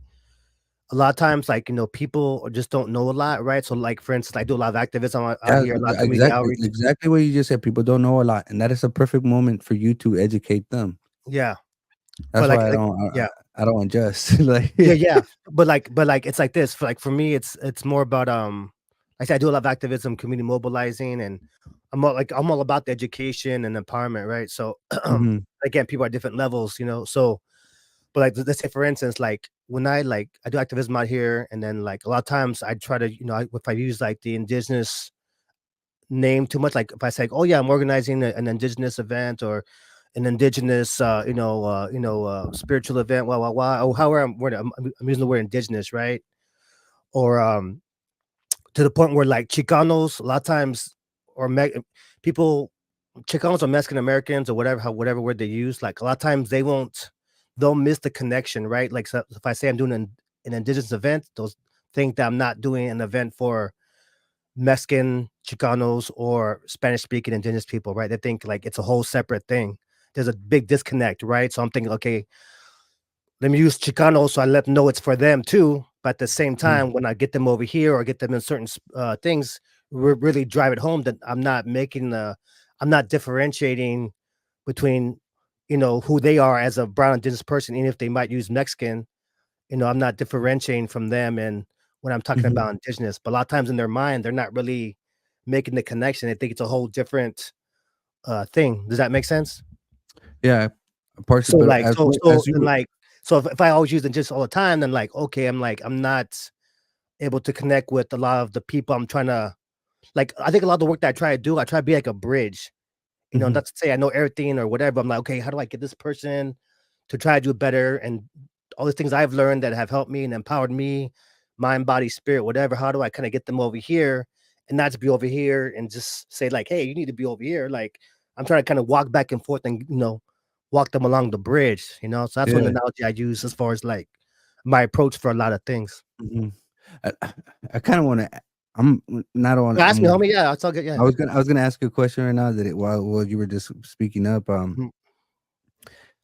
a lot of times, like, people just don't know a lot, right? So like for instance, I do a lot of activism out yeah, here, a lot of community exactly, outreach. exactly what you just said. People don't know a lot, and that is a perfect moment for you to educate them. Yeah. But That's why yeah. I don't adjust, like Yeah, yeah. But like it's like this. For me, it's more about like I said, I do a lot of activism, community mobilizing, and I'm all about the education and empowerment, right? So Mhm, again, people are different levels. So but like let's say for instance, like when I do activism out here, and then like a lot of times I try to, if I use like the indigenous name too much, like if I say, oh yeah, I'm organizing an indigenous event or an indigenous spiritual event, or however I'm using the word indigenous, right? Or to the point where like Chicanos a lot of times, or people, Chicanos or Mexican Americans or whatever word they use, like a lot of times they'll miss the connection, right? Like so if I say I'm doing an indigenous event, they'll think that I'm not doing an event for Mexican Chicanos or Spanish speaking indigenous people, right? They think like it's a whole separate thing. There's a big disconnect, right? So I'm thinking, okay, let me use Chicano so I let them know it's for them too. But at the same mhm, time, when I get them over here or get them in certain things, really drive it home that I'm not differentiating between, who they are as a brown indigenous person, even if they might use Mexican. I'm not differentiating from them and when I'm talking Mhm. about indigenous. But a lot of times in their mind, they're not really making the connection. They think it's a whole different thing. Does that make sense? Yeah, partially, So but like, as so well so as you then were like, so if I always use indigenous all the time, then like, okay, I'm not able to connect with a lot of the people I'm trying to like. I think a lot of the work that I try to do, I try to be like a bridge. mhm, Not to say I know everything or whatever. I'm like, okay, how do I get this person to try to do better? And all these things I've learned that have helped me and empowered me, mind, body, spirit, whatever. How do I kind of get them over here and not to be over here and just say, like, hey, you need to be over here? Like, I'm trying to kind of walk back and forth and, walk them along the bridge. So that's one yeah, analogy I use as far as like my approach for a lot of things. mhm. I I kinda wanna I'm not on Ask me, homie. Yeah, it's all good. Yeah. I was gonna ask you a question right now that while you were just speaking up, Mhm.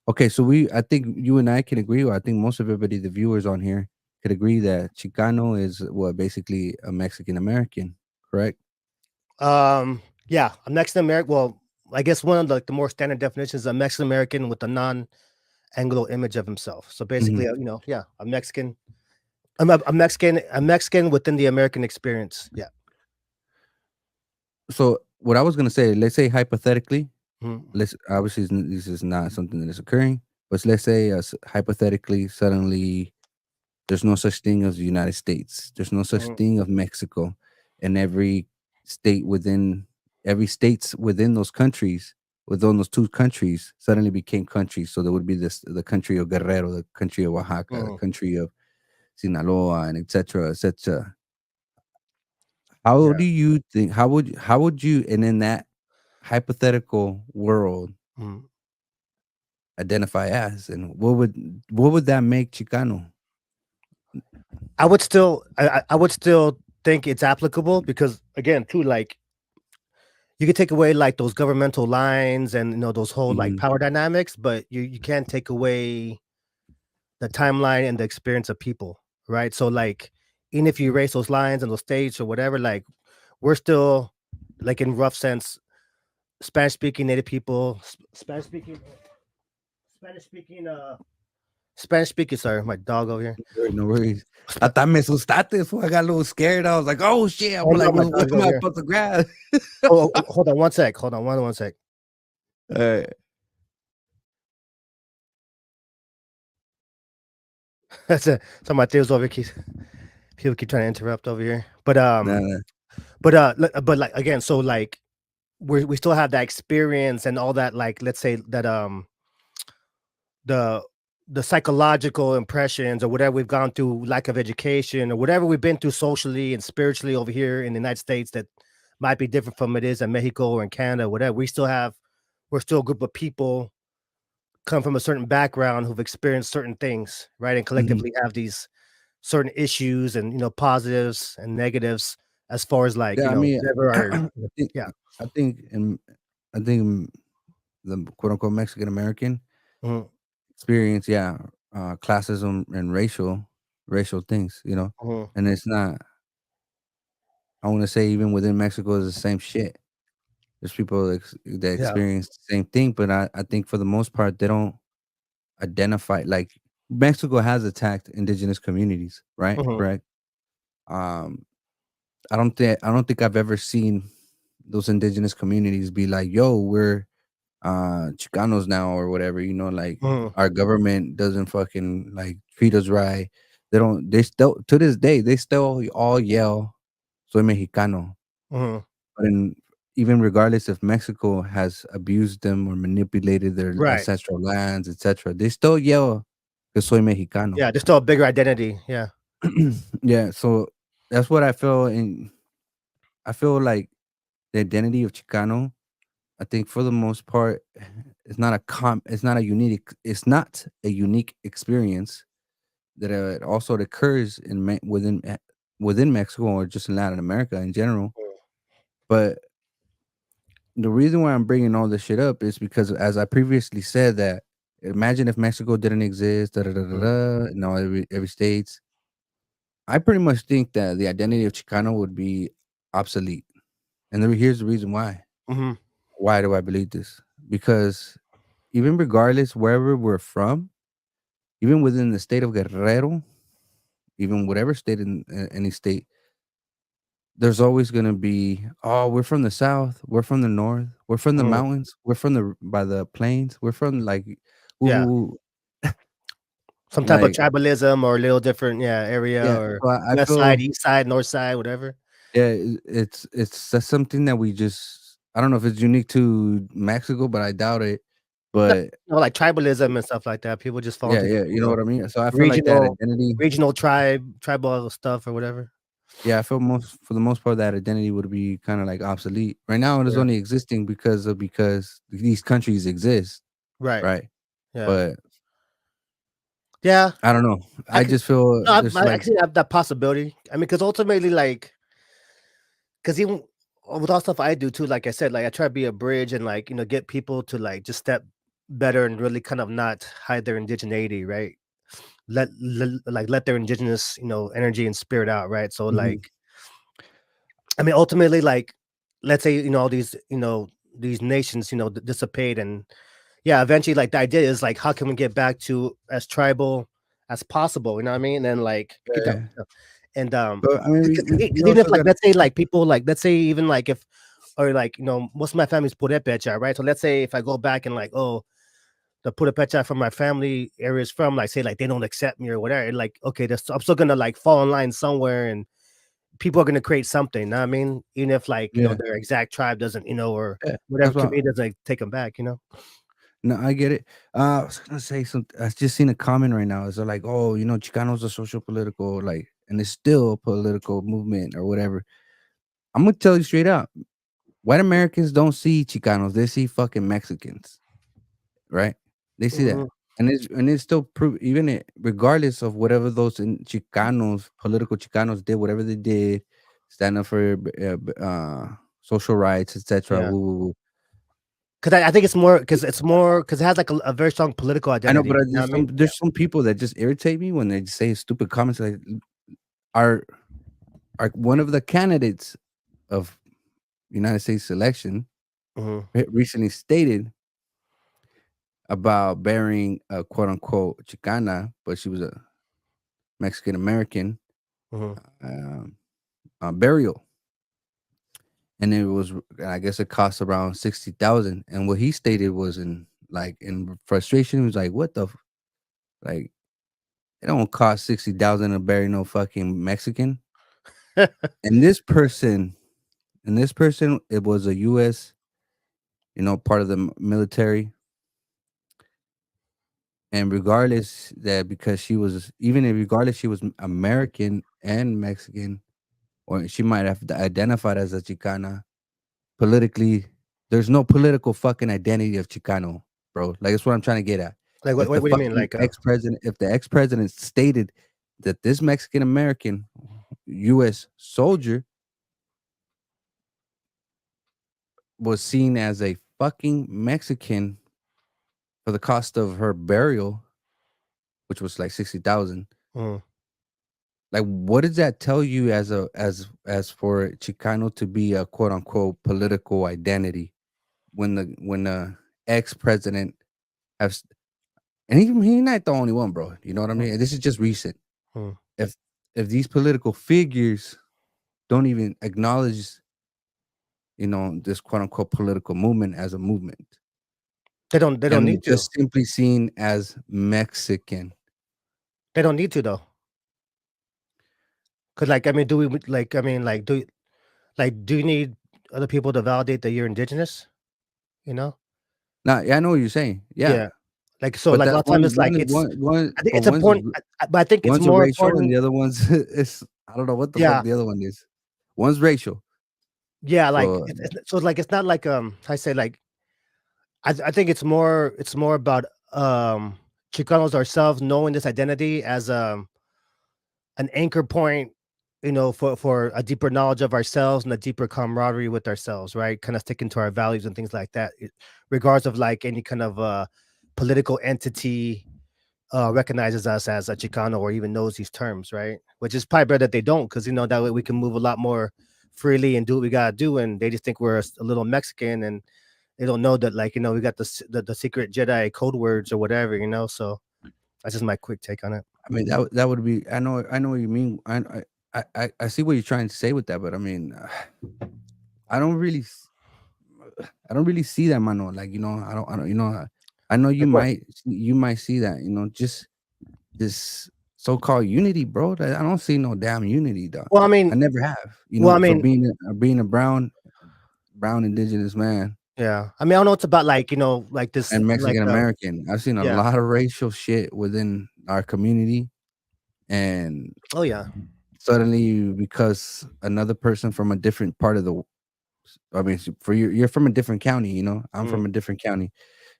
okay, so I think you and I can agree, or I think most of everybody, the viewers on here, could agree that Chicano is what, basically a Mexican American, correct? Yeah, I'm Mexican American. Well, I guess one of the more standard definitions of Mexican American with a non-Anglo image of himself. So basically, Mhm. yeah, I'm Mexican. I'm Mexican. I'm Mexican within the American experience. Yeah. So, what I was gonna say, let's say hypothetically, Mhm, let's obviously this is not something that is occurring, but let's say, hypothetically, suddenly there's no such thing as the United States. There's no such mhm, thing of Mexico, and state within every states within those countries, within those 2 countries suddenly became countries. So there would be the country of Guerrero, the country of Oaxaca, the mhm. country of Sinaloa, and etcetera, etcetera. How Yeah. do you think how would you, and in that hypothetical world, Mhm. identify as, and what would that make Chicano? I would still think it's applicable because again, too, like you could take away like those governmental lines and those whole like Mhm, power dynamics, but you can't take away the timeline and the experience of people, right? So like, even if you erase those lines and those states or whatever, like we're still like in rough sense Spanish speaking native people, Spanish speaking, Spanish speaking. Sorry, my dog over here. no worries. Hasta me asustaste, fool, I got a little scared, I was like, "Oh, shit," I'm Oh no, like, my "What dog's am over I here. supposed to grab?" Oh, hold on one sec. Hold on one sec. Alright. That's it. So my theo's over. People keep trying to interrupt over here, but Nah, nah. but like again, so like we still have that experience and all that. Like let's say that the the psychological impressions or whatever we've gone through, lack of education or whatever we've been through socially and spiritually over here in the United States that might be different from it is in Mexico or in Canada, whatever. We're still a group of people come from a certain background who've experienced certain things, right? And Mhm. collectively have these certain issues and positives and negatives as far as like, Yeah, I mean, whatever our I think yeah. I think in I think the quote unquote Mexican American Mhm, experience, yeah, classism and racial things, mhm. and it's not. I want to say even within Mexico is the same shit. There's people that Yeah. experience the same thing, but I think for the most part they don't identify. Like, Mexico has attacked indigenous communities, right? Mhm, Correct. Um, I don't think I've ever seen those indigenous communities be like, "Yo, we're Chicanos now," or whatever. Like, mhm, our government doesn't fucking like treat us right. They don't. They still, to this day, they still all yell, "Soy Mexicano." mhm. But even regardless if Mexico has abused them or manipulated their Right. ancestral lands, etc., they still yell, "Que soy Mexicano." Yeah, there's still a bigger identity. Yeah. Yeah, so that's what I feel, and I feel like the identity of Chicano, I think for the most part, it's not a unique experience that it also occurs within Mexico, or just in Latin America in general. But the reason why I'm bringing all this shit up is because, as I previously said, that imagine if Mexico didn't exist, da da da da Mhm, da, every states. I pretty much think that the identity of Chicano would be obsolete, and here's the reason why. mhm, Why do I believe this? Because even regardless wherever we're from, even within the state of Guerrero, even whatever state in any state, there's always gonna be, "Oh, we're from the South, we're from the North, we're from the Mhm. mountains, we're from the by the plains, we're from, like, woo, Yeah. woo, woo." Some type of Like, tribalism or a little different, yeah, area yeah, or so I west side, feel, east side, north side, whatever. yeah, it's that's something that we just, I don't know if it's unique to Mexico, but I doubt it, No, but no, like tribalism and stuff like that. People just fall yeah, into, yeah, you know what I mean? So I feel like that regional identity, regional tribal stuff or whatever. yeah, I feel most for the most part, that identity would be kinda, like, obsolete. Right now, it is Yeah. only existing because these countries exist, Right. right? Yeah. But Yeah. I don't know. I I could just feel no, there's, I like, actually have that possibility. I mean, because ultimately, like, because even with all stuff I do too, like I said, like I try to be a bridge and like get people to like just step better and really kind of not hide their indigeneity, right? Let their indigenous energy and spirit out, right? So mhm, like, I mean, ultimately, like, let's say all these these nations dissipate, and yeah, eventually, like the idea is like, how can we get back to as tribal as possible? You know what I mean? And like get that. yeah, And but, I mean, because we even if also like gotta, let's say like people like let's say even like if or like most of my family's Purepecha, right? So let's say if I go back and like the Purepecha from my family areas from like say like they don't accept me or whatever, and like okay, I'm still gonna like fall in line somewhere, and people are gonna create something. You know what I mean? Even if like yeah, their exact tribe doesn't or yeah, whatever that's why, community doesn't like, take them back. no, I get it. I was gonna say something. I just seen a comment right now. It's like, "Oh, Chicanos are social political, like, and it's still a political movement or whatever." I'm gonna tell you straight up, white Americans don't see Chicanos, they see fucking Mexicans, right? They see that. Mhm, And it's still prove, even regardless of whatever those Chicanos, political Chicanos did, whatever they did, stand up for social rights, etc. yeah. Woo, woo, woo. Because I think it's more because it has like a very strong political I know, identity. but You know what I mean? Yeah. there's some people that just irritate me when they say stupid comments like, our one of the candidates of United States election Mhm, recently stated about burying a quote unquote Chicana, but she was a Mexican American, mhm, um, burial, and it was, I guess it cost around 60,000. And what he stated was, in frustration, he was like, "What the like? It don't cost 60,000 to bury no fucking Mexican." And this person, it was a U.S., part of the military, and regardless that because she was, even if regardless she was American and Mexican, or she might have identified as a Chicana politically, there's no political fucking identity of Chicano, bro. Like, that's what I'm trying to get at. Like, If the what do you mean? fucking Like, if the ex-president stated that this Mexican American U.S. soldier was seen as a fucking Mexican for the cost of her burial, which was like 60,000. mhm, Like, what does that tell you as for Chicano to be a quote unquote political identity when the ex-president has, and he's not the only one, bro. You know what I mhm, mean? This is just recent. mhm. If these political figures don't even acknowledge, this quote unquote political movement as a movement, They don't and they're need to. just simply seen as Mexican. They don't need to though. Because like, I mean, do we like? I mean, do you need other people to validate that you're indigenous? You know? Now, yeah, I know what you're saying. Yeah, Yeah. Like so, but like a lot that's of time one it's one like it's. one I think but it's important, but I think it's one's a more racial and important. the other one's is, I don't know what the fuck Yeah, the other one is. One's racial. yeah. Like So, so, like it's not like I say like I think it's more about Chicanos ourselves knowing this identity as an anchor point, for a deeper knowledge of ourselves and a deeper camaraderie with ourselves, right? Kind of sticking to our values and things like that, regardless of like any kind of political entity recognizes us as a Chicano or even knows these terms, right? Which is probably better that they don't, because that way we can move a lot more freely and do what we gotta do, and they just think we're a little Mexican, and they don't know that like we got the secret Jedi code words or whatever. So that's just my quick take on it. I mean, that would be I know what you mean. I see what you're trying to say with that, but I mean, I don't really I don't really see that, mano. Like, I don't, I know Like what? you might see that, just this so-called unity, bro. I don't see no damn unity, dog. Well, I I mean, never have, well, I for mean, being a brown indigenous man yeah. I mean, I don't know it's about like like this, and like Mexican American. I've seen a yeah. lot of racial shit within our community, and Oh yeah. suddenly because another person from a different part of I mean, for you're from a different county, I'm Mm, from a different county,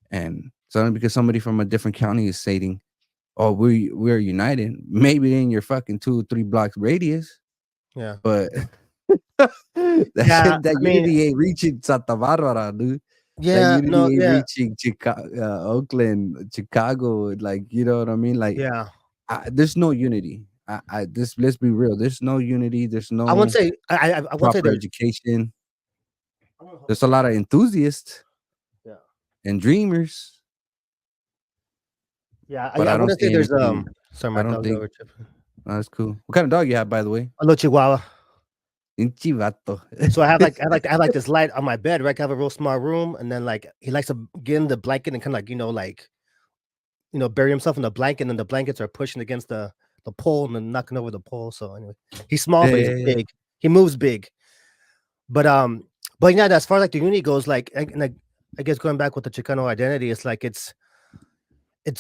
and suddenly because somebody from a different county is stating, "Oh, we're united," maybe in your fucking 2 or 3 blocks radius, yeah. but that Yeah. shit, that I mean, unity ain't reaching Santa Barbara, dude. That yeah. No. unity ain't Yeah. reaching Oakland, Chicago, like, you know what I mean? Like, Yeah. there's no unity. This let's be real. There's no unity. There's I wouldn't no say. I wouldn't say proper there's. education. I'm gonna hold There's a lot of enthusiasts Yeah. and dreamers, Yeah. but I I don't wouldn't say see there's. anything. Sorry, I my don't dog's think over tripping. that's cool. What kind of dog you have, by the way? A little Chihuahua. Pinche vato. So I have like this light on my bed, right? I have a real small room, and then like he likes to get in the blanket and kind of like bury himself in the blanket, and then the blankets are pushing against the pole and then knocking over the pole. So anyway, he's small, Yeah, but he's yeah, yeah. big. He moves big. But but as far as like the unity goes, I guess going back with the Chicano identity, it's like it's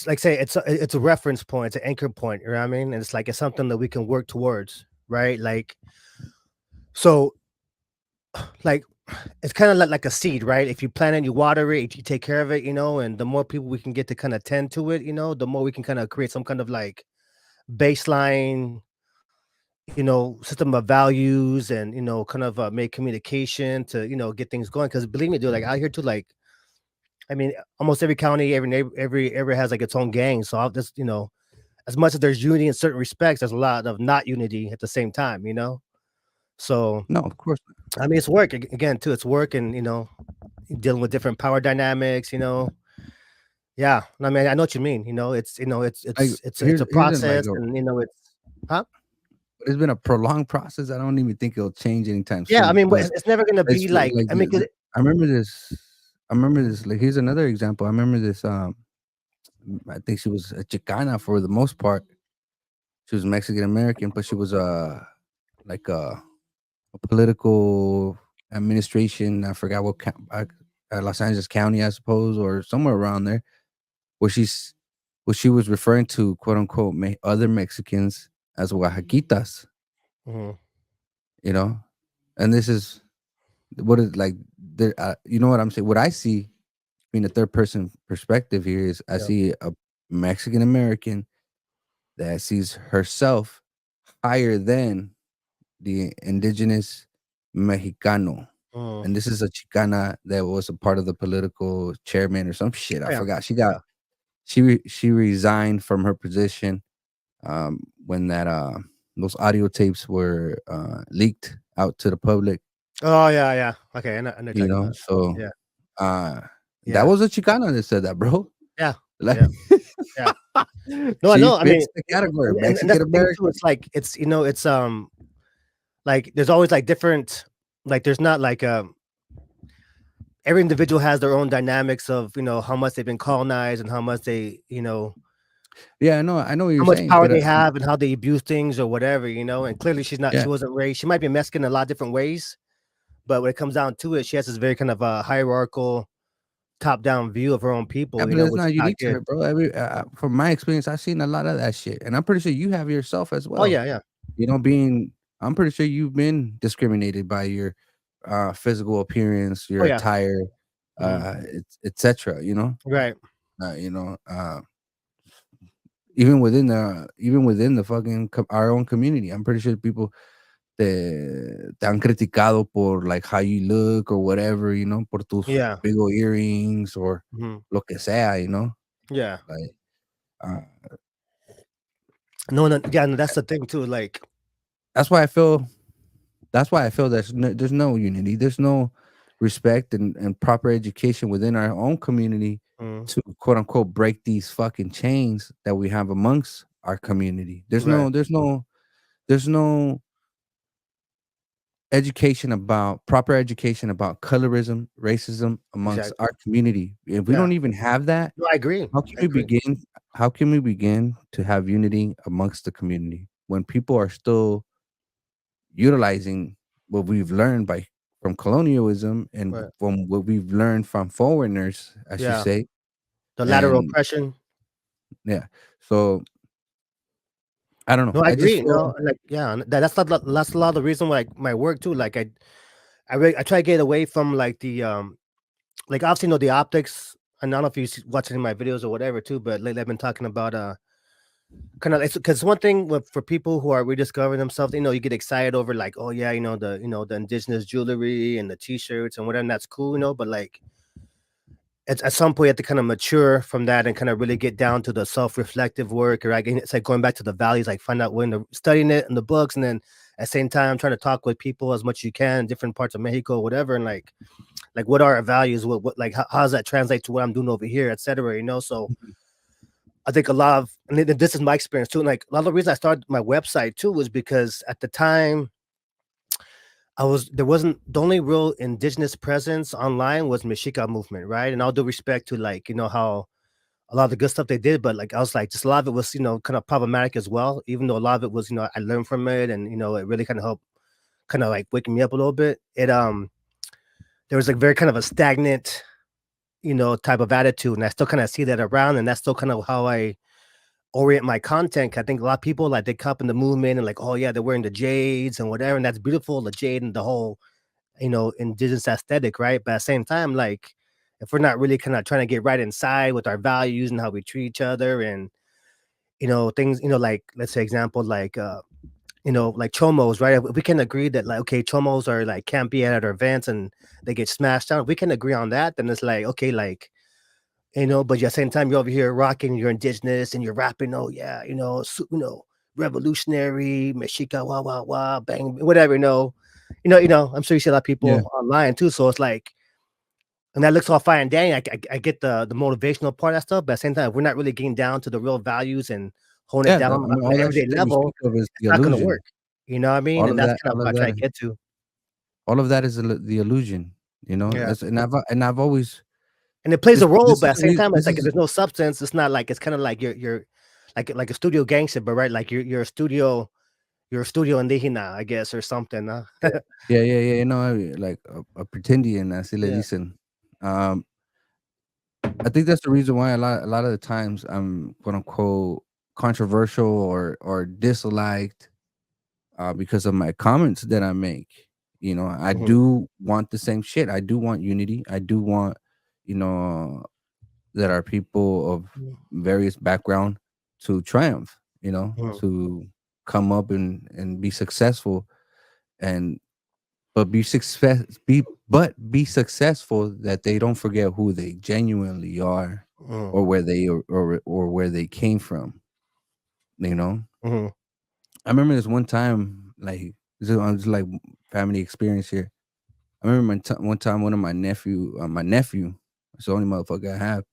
like say it's a reference point, it's an anchor point. You know what I mean? And it's like it's something that we can work towards, right? Like so, like it's kind of like a seed, right? If you plant it, you water it, you take care of it, and the more people we can get to kind of tend to it, the more we can kind of create some kind of like baseline, system of values and, kind of make communication to, get things going. Cause believe me, dude, like out here too, like, I mean, almost every county, every neighbor, every area has like its own gang. So I'll just, as much as there's unity in certain respects, there's a lot of not unity at the same time. So, No, of course not. I mean, it's work again, too. It's work and, dealing with different power dynamics. Yeah. I mean, I know what you mean. Like, It's a here's in like process and, huh? it's been a prolonged process. I don't even think it'll change anytime Yeah. I soon. mean, But it's never going to it's be like, like I mean, 'cause I remember this. I remember this. Like, here's another example. I remember this. I think she was a Chicana for the most part. She was Mexican American, but she was like a political administration. I forgot what Los Angeles County, I suppose, or somewhere around there, where she was referring to, quote unquote, other Mexicans as Oaxaquitas. Mhm. You know, and this is what is like. There, you know what I'm saying? What I see in a third person perspective here is I Yeah. see a Mexican American that sees herself higher than the indigenous Mexicano. Mhm. And this is a Chicana that was a part of the political chairman or some shit. I Yeah. forgot. Yeah. She resigned from her position when that those audio tapes were leaked out to the public, Oh, yeah, yeah. Okay, I know you're talking about. So Yeah, uh that yeah, was a Chicana that said that, bro. yeah, Like, yeah, yeah. No, I she know. I mean, fits the category, and that's Mexican the thing too. American. It's like like there's always like different, like there's not like every individual has their own dynamics of how much they've been colonized and how much Yeah, I know what you're how much saying, power but they have and how they abuse things or whatever. And clearly yeah, she wasn't raised. She might be Mexican in a lot of different ways, but when it comes down to it, she has this very kind of hierarchical, top down view of her own yeah, people. but it's Which is not not unique to good. her, bro. From my experience, I've seen a lot of that shit, and I'm pretty sure you have yourself as Oh well. yeah, yeah. Being I'm pretty sure you've been discriminated by your physical appearance, Oh your yeah. attire, Mhm. etc. Right. Uh, you know, uh, even within the fucking our own community, I'm pretty sure people te han criticado por like how you look or whatever, por tus Yeah. big old earrings or Mhm. lo que sea. Yeah. Like, uh, No, no, yeah, no, that's the thing too. Like, that's why I feel there's no unity, there's no respect and proper education within our own community mm, to quote unquote break these fucking chains that we have amongst our community. Right. There's no education about proper education about colorism, racism amongst Exactly. our community. If we Yeah. don't even have that, No, I agree. how can I we agree. begin how can we begin to have unity amongst the community when people are still utilizing what we've learned by from colonialism and Right. from what we've learned from foreigners, I should Yeah. say. The lateral And oppression. yeah, so I don't know. No, I I just agree. feel No, like yeah, and that's a lot of the reason why like my work too. Like I try to get away from like the like obviously the optics. And I don't know if you watch any of my videos or whatever too, but lately I've been talking about kind of because one thing for people who are rediscovering themselves, you get excited over like, oh yeah, the indigenous jewelry and the t-shirts and whatever, and that's cool, but like at some point you have to kind of mature from that and kind of really get down to the self-reflective work, or like it's like going back to the values, like find out when to studying it in the books, and then at the same time trying to talk with people as much as you can in different parts of Mexico, whatever, and like what are our values, what like how does that translate to what I'm doing over here, etc. So Mhm. I think a lot of, and this is my experience too. Like a lot of the reason I started my website too was because at the time there wasn't the only real indigenous presence online was Mexica movement, right? And all due respect to like how a lot of the good stuff they did, but like I was like just a lot of it was kind of problematic as well. Even though a lot of it was I learned from it, and it really kind of helped kind of like waking me up a little bit. There was like very kind of a stagnant type of attitude, and I still kind of see that around, and that's still kind of how I orient my content. I think a lot of people like they come in the movement and like, oh yeah, they're wearing the jades and whatever, and that's beautiful, the jade and the whole, indigenous aesthetic, right? But at the same time, like if we're not really kind of trying to get right inside with our values and how we treat each other and things, like let's say example like like chomos, right? If we can agree that like okay, chomos are like can't be at our events and they get smashed down. If we can agree on that, then it's like okay, like but at the same time, you're over here rocking, you're indigenous and you're rapping, oh yeah, revolutionary, Mexica, wah wah wah, bang, whatever, I'm sure you see a lot of Yeah, people online too. So it's like, and that looks all fine and dandy. I get the motivational part of that stuff, but at the same time, if we're not really getting down to the real values and holding it yeah. down I on mean, an all that everyday shit that you level, speak of is it's the not gonna work. illusion. You know what I mean? And that's kind of what I try to get to. All of that is the illusion. Yeah. And I've always And it plays a role, this but is at the the same reason. time, it's This like if is there's no substance, it's not like it's kind of like you're like a studio gangster, but right, like you're a studio indígena, I guess, or something. Huh? yeah. You know, like a pretendian, así le Yeah. dicen. Um, I think that's the reason why a lot of the times I'm quote unquote controversial or disliked because of my comments that I make. You know, I Hmm. do want the same shit. I do want unity. I do want, you know, that are people of various background to triumph. You know, Hmm. to come up and be successful and be successful that they don't forget who they genuinely are Hmm. or or where they came from, you know? Hmm. I remember this one time, like this is just like family experience here. I remember one time one of my nephew, it's the only motherfucker I have,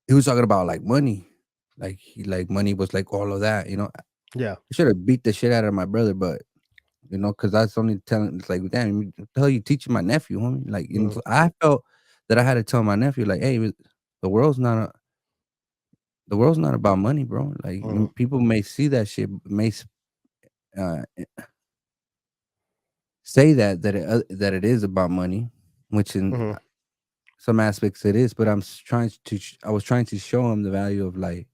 he was talking about like money. Like he like money was like all of that, you know. I Yeah. should have beat the shit out of my brother, but you know, because that's only telling it's like, damn, what the hell you teaching my nephew, homie? Like, you know, Hmm. so I felt that I had to tell my nephew, like, hey, the world's not a, the world's not about money, bro. Like, Hmm. people may see that shit, uh, say that it is about money, which in Hmm. some aspects it is. But I was trying to show him the value of like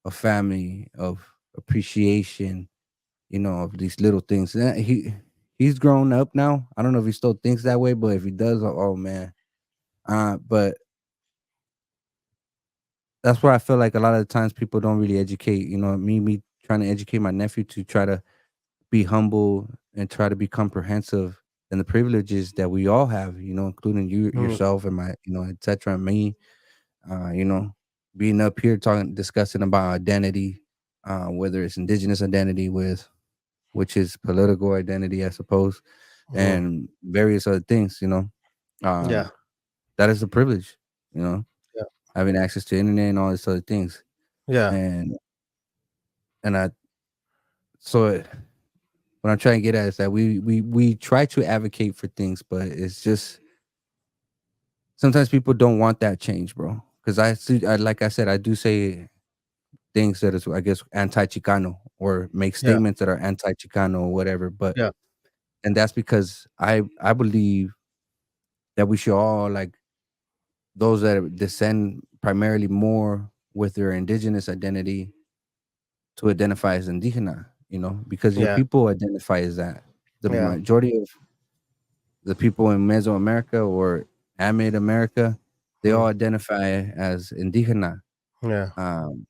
a family, of appreciation, you know, of these little things. And he's grown up now. I don't know if he still thinks that way, but if he does, oh man. But that's where I feel like a lot of the times people don't really educate. You know, me trying to educate my nephew to try to be humble and try to be comprehensive and the privileges that we all have. You know, including you Hmm. yourself and my, you know, etc. And me. You know, being up here discussing about identity, whether it's indigenous identity which is political identity, I suppose, Hmm. and various other things. You know, Yeah. um, that is a privilege. You know, Yeah. having access to internet and all these other things. Yeah. And and I so what I'm trying to get at is that we try to advocate for things, but it's just sometimes people don't want that change, bro. Because like I said, I do say things that is, I guess, anti-Chicano or make Yeah, statements that are anti-Chicano or whatever. But yeah, and that's because I believe that we should all like those that descend primarily more with their indigenous identity to identify as indigena, because your yeah, people identify as that. The yeah, majority of the people in Mesoamerica or Amid America, they mm, all identify as indigena. yeah. Um,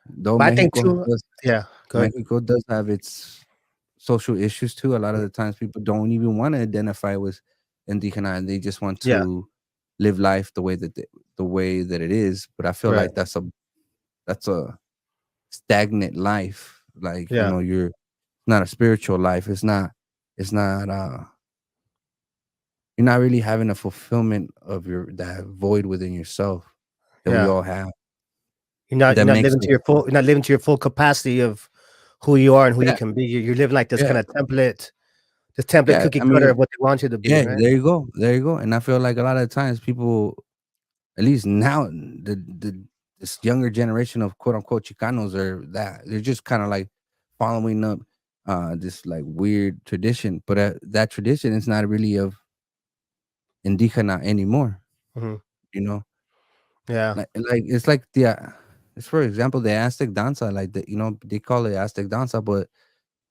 though But I think too. Yeah, go ahead. Mexico does have its social issues too. A lot of the times people don't even want to identify with indigena, and they just want Yeah, to live life the way that it is. But I feel right. like that's a stagnant life. Like, Yeah, you're not a spiritual life. It's not you're not really having a fulfillment of that void within yourself that we yeah. all have. You're That not makes living to it. your full. You're not living to your full capacity of who you are and who you Yeah, can be. You're living like this yeah, kind of template, this template yeah. cookie I cutter mean, of what they want you to be, yeah, right? there you go. There you go. And I feel like a lot of times people, at least now, this younger generation of quote unquote Chicanos are that they're just kind of like following up this like weird tradition, but that tradition is not really of indigena anymore. Mhm. You know, Yeah, like it's like it's for example the Aztec danza, like they call it Aztec danza, but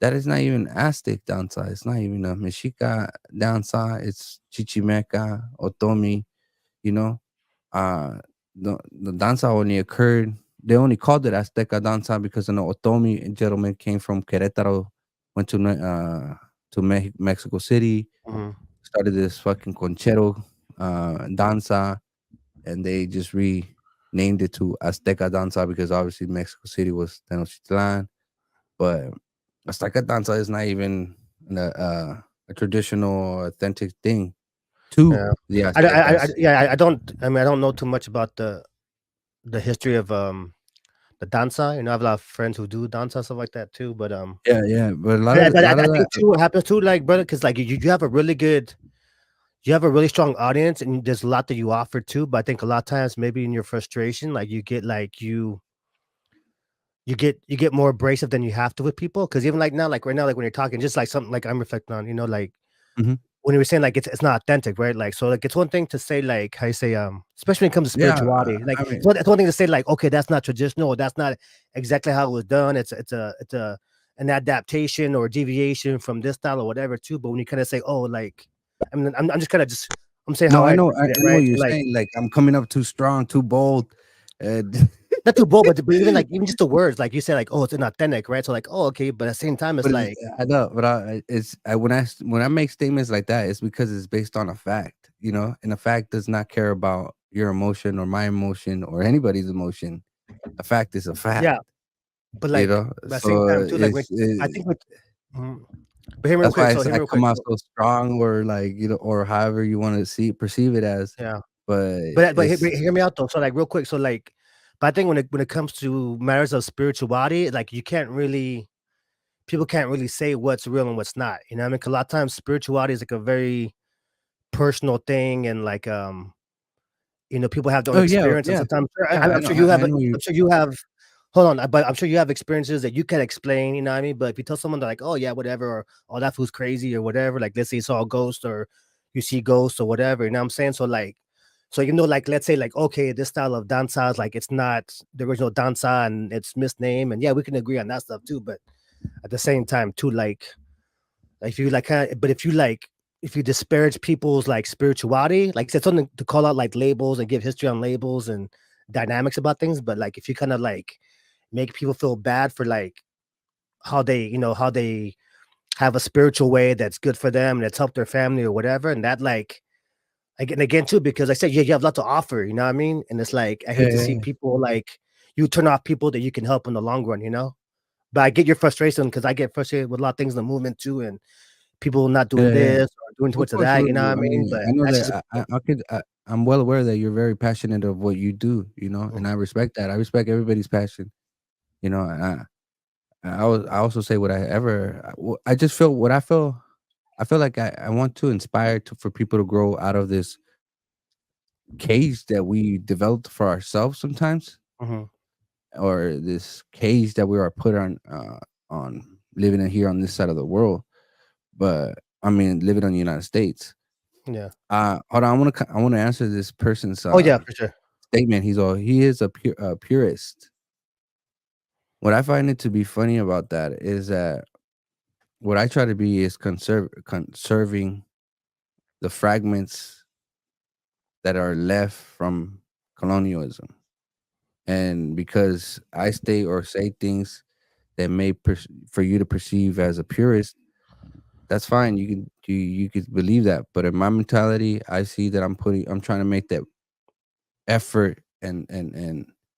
that is not even Aztec danza. It's not even a Mexica danza. It's Chichimeca, Otomi. You know, uh, the danza only occurred. They only called it Azteca danza because an Otomi gentleman came from Querétaro, went to Mexico City, mhm, started this fucking conchero danza, and they just renamed it to Azteca danza because obviously Mexico City was Tenochtitlan. But Azteca danza is not even a traditional, authentic thing to yeah. the Aztecas. I don't. I mean, I don't know too much about the history of the danza. I have a lot of friends who do danza stuff like that too. But Yeah, yeah, but a but lot I of think that. too what happens too, like brother, because like you have a really good, you have a really strong audience, and there's a lot that you offer too. But I think a lot of times maybe in your frustration, like you get like you get more abrasive than you have to with people. Because even like now, like right now, like when you're talking, just like something like I'm reflecting on, like Mhm. when you were saying like it's not authentic, right? Like so, like it's one thing to say like how you say especially when it comes to Yeah, spirituality, like I mean, it's one thing to say like okay, that's not traditional, or that's not exactly how it was done. It's a an adaptation or deviation from this style or whatever too. But when you kind of say oh like, I mean I'm just kind of just I'm saying no, how I I know, interpret I it, know what right? you're So like saying. Like I'm coming up too strong, too bold. Uh, not too bold, but even like even just the words, like you say like oh it's inauthentic, right? So like oh okay, but at the same time it's but like I know, but when I make statements like that, it's because it's based on a fact, and a fact does not care about your emotion or my emotion or anybody's emotion. A fact is a fact, yeah, but like but at the same So time too, like when I think with mhm. But hear me real that's quick. why So hear I me real quick. come out So so strong, or like or however you want to perceive it as. yeah. But But it's hear me out though. So like real quick. So like, but I think when it comes to matters of spirituality, like you can't really people can't really say what's real and what's not. You know what I mean? 'Cause a lot of times spirituality is like a very personal thing, and like people have their own oh yeah, experience, and yeah, sometimes yeah. I I'm know, sure you have I know you. I'm sure you have. Hold on, but I'm sure you have experiences that you can explain. You know what I mean? But if you tell someone they're like, oh yeah, whatever, or oh that fool's crazy or whatever, like let's say you saw a ghost or you see ghosts or whatever. You know what I'm saying? So like. So like let's say like okay, this style of danza is like it's not the original danza and it's misnamed, and yeah, we can agree on that stuff too. But at the same time, too, like if you like kind of, but if you disparage people's like spirituality, like it's something to call out like labels and give history on labels and dynamics about things. But like if you kind of like make people feel bad for like how they have a spiritual way that's good for them and it's helped their family or whatever, and that like again too, because I said, yeah, you have a lot to offer, you know what I mean? And it's like I Yeah, hate to yeah, see yeah. people like you turn off people that you can help in the long run, you know. But I get your frustration because I get frustrated with a lot of things in the movement too, and people not doing Yeah, yeah. this or doing too Of much of course, that, will you know what do. I I mean? mean, But I know that's just that I'm well aware that you're very passionate of what you do, and I respect that. I respect everybody's passion. You know, I also say what I ever I just feel what I feel like I want to inspire for people to grow out of this cage that we developed for ourselves sometimes, Hmm. or this cage that we are put on living in here on this side of the world. But I mean, living on the United States. Yeah. Hold on, I want to answer this person's Oh yeah, for sure. statement. He is a purist. What I find it to be funny about that is that what I try to be is conserving the fragments that are left from colonialism. And because I state or say things that for you to perceive as a purist, that's fine. You could believe that. But in my mentality, I see that I'm trying to make that effort and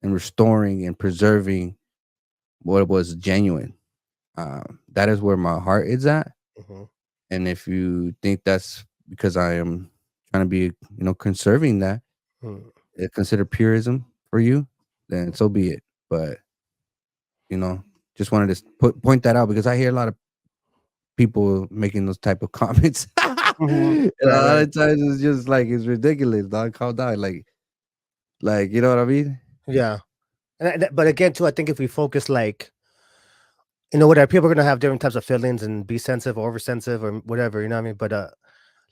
restoring and preserving what was genuine. That is where my heart is at. Hmm. And if you think that's because I am trying to be, conserving that, consider purism for you, then so be it. But you know, just wanted to point that out because I hear a lot of people making those type of comments. Hmm. And a Right, lot right. of times it's just like it's ridiculous, dog. Calm down, you know what I mean? Yeah. But again, too, I think if we focus like, whatever, people are gonna have different types of feelings and be sensitive or oversensitive or whatever, you know what I mean? But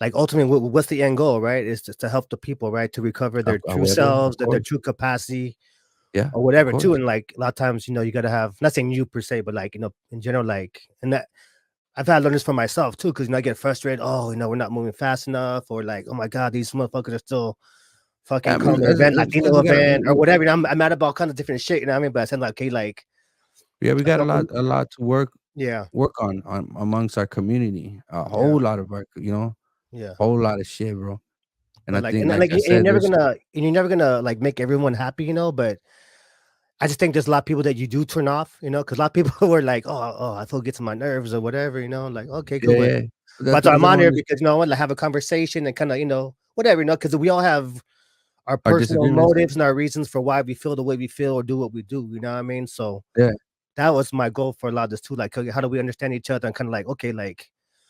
like ultimately, what's the end goal, right? Is just to help the people, right, to recover their A true huevo, of selves, their course. true capacity, Yeah, or of whatever, too. course. And like a lot of times, you got to have, not saying you per se, but like in general, like, and that I've had to learn this for myself too, because I get frustrated. Oh, we're not moving fast enough, or like, oh my god, these motherfuckers are still I fucking mean, calling an event, it's because Latino event, or whatever. I'm mad about kind of different shit, you know what I mean? But I said like, okay, like, we I got feel like a lot to yeah, work on amongst our community. A yeah, whole lot of yeah. whole lot of shit, bro. And I But like, think, and like like, I and said, there's you're never gonna like make everyone happy, But I just think there's a lot of people that you do turn off, because a lot of people were like, oh, I feel it gets on my nerves or whatever, Like, okay, cool, yeah, but yeah. That's but I'm because on here everyone because what, like have a conversation and kind of whatever, because we all have our our personal disagreements. motives and our reasons for why we feel the way we feel or do what we do. You know what I mean? So Yeah, that was my goal for a lot of this too. Like, okay, how do we understand each other and kind of like, okay, like,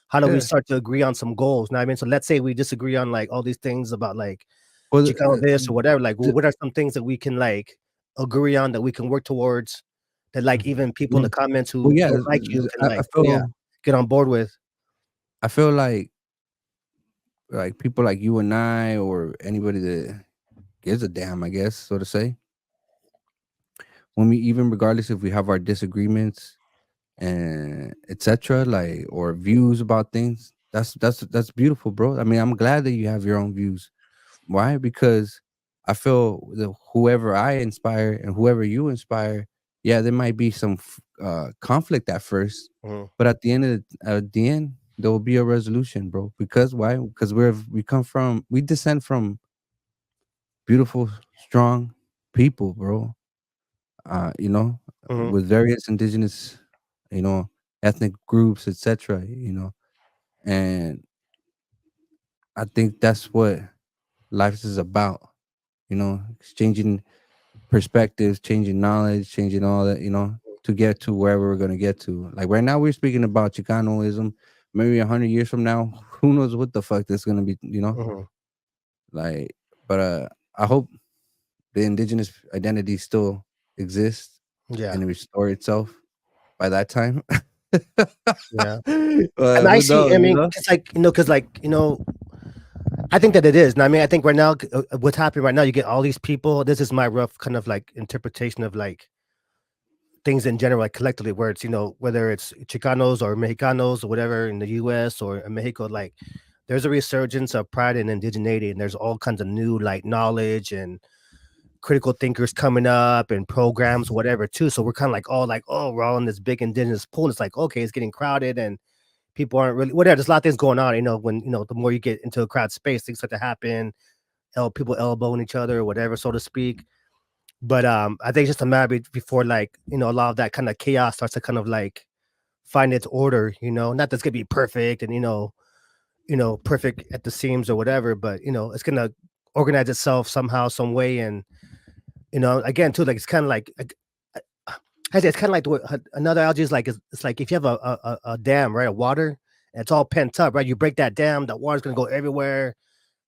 how do we yeah. start to agree on some goals? You know what I mean? So let's say we disagree on like all these things about like Well, Chicano this or whatever. Like, well, the what are some things that we can like agree on that we can work towards that like even people in the mhm. comments Well, who yeah, don't like you can I like, yeah, feel get on board with? like people like you and I or anybody that gives a damn, I guess, so to say, when we even regardless if we have our disagreements and etc., like or views about things, that's beautiful, bro. I mean, I'm glad that you have your own views. Why? Because I feel that whoever I inspire and whoever you inspire, yeah, there might be some conflict at first, Mhm, but at the end there will be a resolution, bro. Because why? Because we descend from beautiful, strong people, bro. You know, mhm, with various indigenous, you know, ethnic groups, etc. And I think that's what life is about. Exchanging perspectives, changing knowledge, changing all that, to get to wherever we're gonna get to. Like right now, we're speaking about Chicanoism. Maybe 100 years from now, who knows what the fuck that's gonna be, mhm. Like, but I hope the indigenous identity still exists Yeah, and restore itself by that time. yeah. But And I who see, knows, I mean, it's like, because like, I think that it is. And I mean, I think right now, what's happening right now, you get all these people. This is my rough kind of like interpretation of like things in general, like collectively, where it's, whether it's Chicanos or Mexicanos or whatever in the US or in Mexico, like there's a resurgence of pride and indigeneity, and there's all kinds of new like knowledge and critical thinkers coming up and programs, whatever, too. So we're kind of like all like, oh, we're all in this big indigenous pool. And it's like, okay, it's getting crowded and people aren't really whatever. There's a lot of things going on, when the more you get into a crowd space, things start to happen, people elbowing each other or whatever, so to speak. But I think it's just a matter before like, a lot of that kind of chaos starts to kind of like find its order, not that's gonna be perfect and perfect at the seams or whatever, but it's gonna organize itself somehow, some way. And again too, like it's kind of like It's kind of like another analogy is like it's like if you have a dam, right, of water, and it's all pent up, right? You break that dam, that water's gonna go everywhere.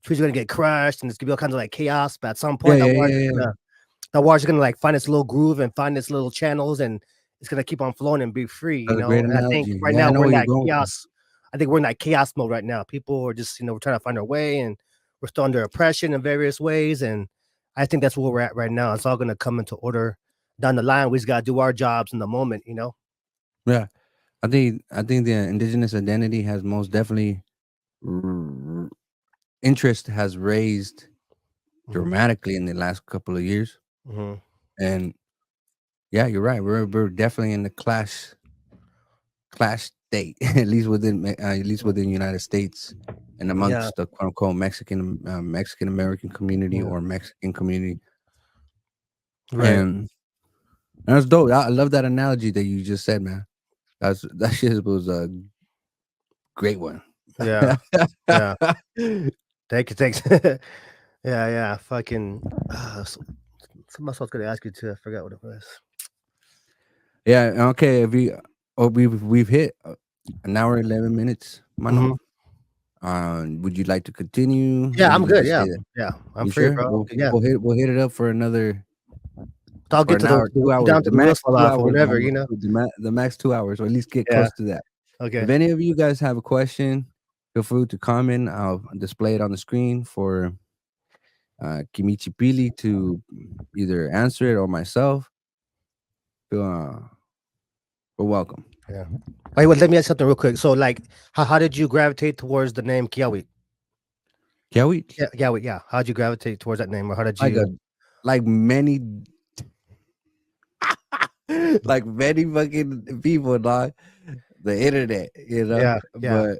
Trees are gonna get crushed, and it's gonna be all kinds of like chaos. But at some Yeah, point, yeah, yeah, yeah. that water's gonna like find its little groove and find its little channels, and it's gonna keep on flowing and be free, you That's a great know. And I think analogy. right Yeah, I now know we're in where you're that going with that. chaos. I think we're in that chaos mode right now. People are just, we're trying to find our way, and we're still under oppression in various ways. And I think that's where we're at right now. It's all gonna come into order down the line. We just gotta do our jobs in the moment, you know. Yeah, I think the indigenous identity has most definitely r- interest has raised Mhm, dramatically in the last couple of years, mhm. and yeah, you're right. We're definitely in the clash state, at least within United States, and Yeah, amongst the quote unquote Mexican American community yeah, or Mexican community, right. and that's dope. I love that analogy that you just said, man. That shit was a great one. Yeah, yeah. Thank you, thanks. Yeah, yeah. Fucking. Something else I was gonna ask you too. I forgot what it was. Yeah. Okay. If we, oh, we've hit an hour 11 minutes, mano. Mhm. Would you like to continue, or Yeah, you I'm would good. just Yeah, say that? yeah. I'm You free, sure? bro. Yeah. We'll hit it up for another So I'll for get an to the, hour, 2 hours, down to the the real max two stuff or hours, whatever, mano. you know. The max 2 hours, or at least get Yeah. close to that. If Okay. any of you guys have a question, feel free to comment. I'll display it on the screen for Kimichi Pili to either answer it or myself. Uh, we're welcome. Yeah. Wait, let me ask something real quick. So, like, how did you gravitate towards the name Kiyahuitl? Kiyahuitl, Yeah, Kiyahuitl. Yeah. How did you gravitate towards that name, or how did like a you? like many like many fucking people, dog. The internet, Yeah, yeah. But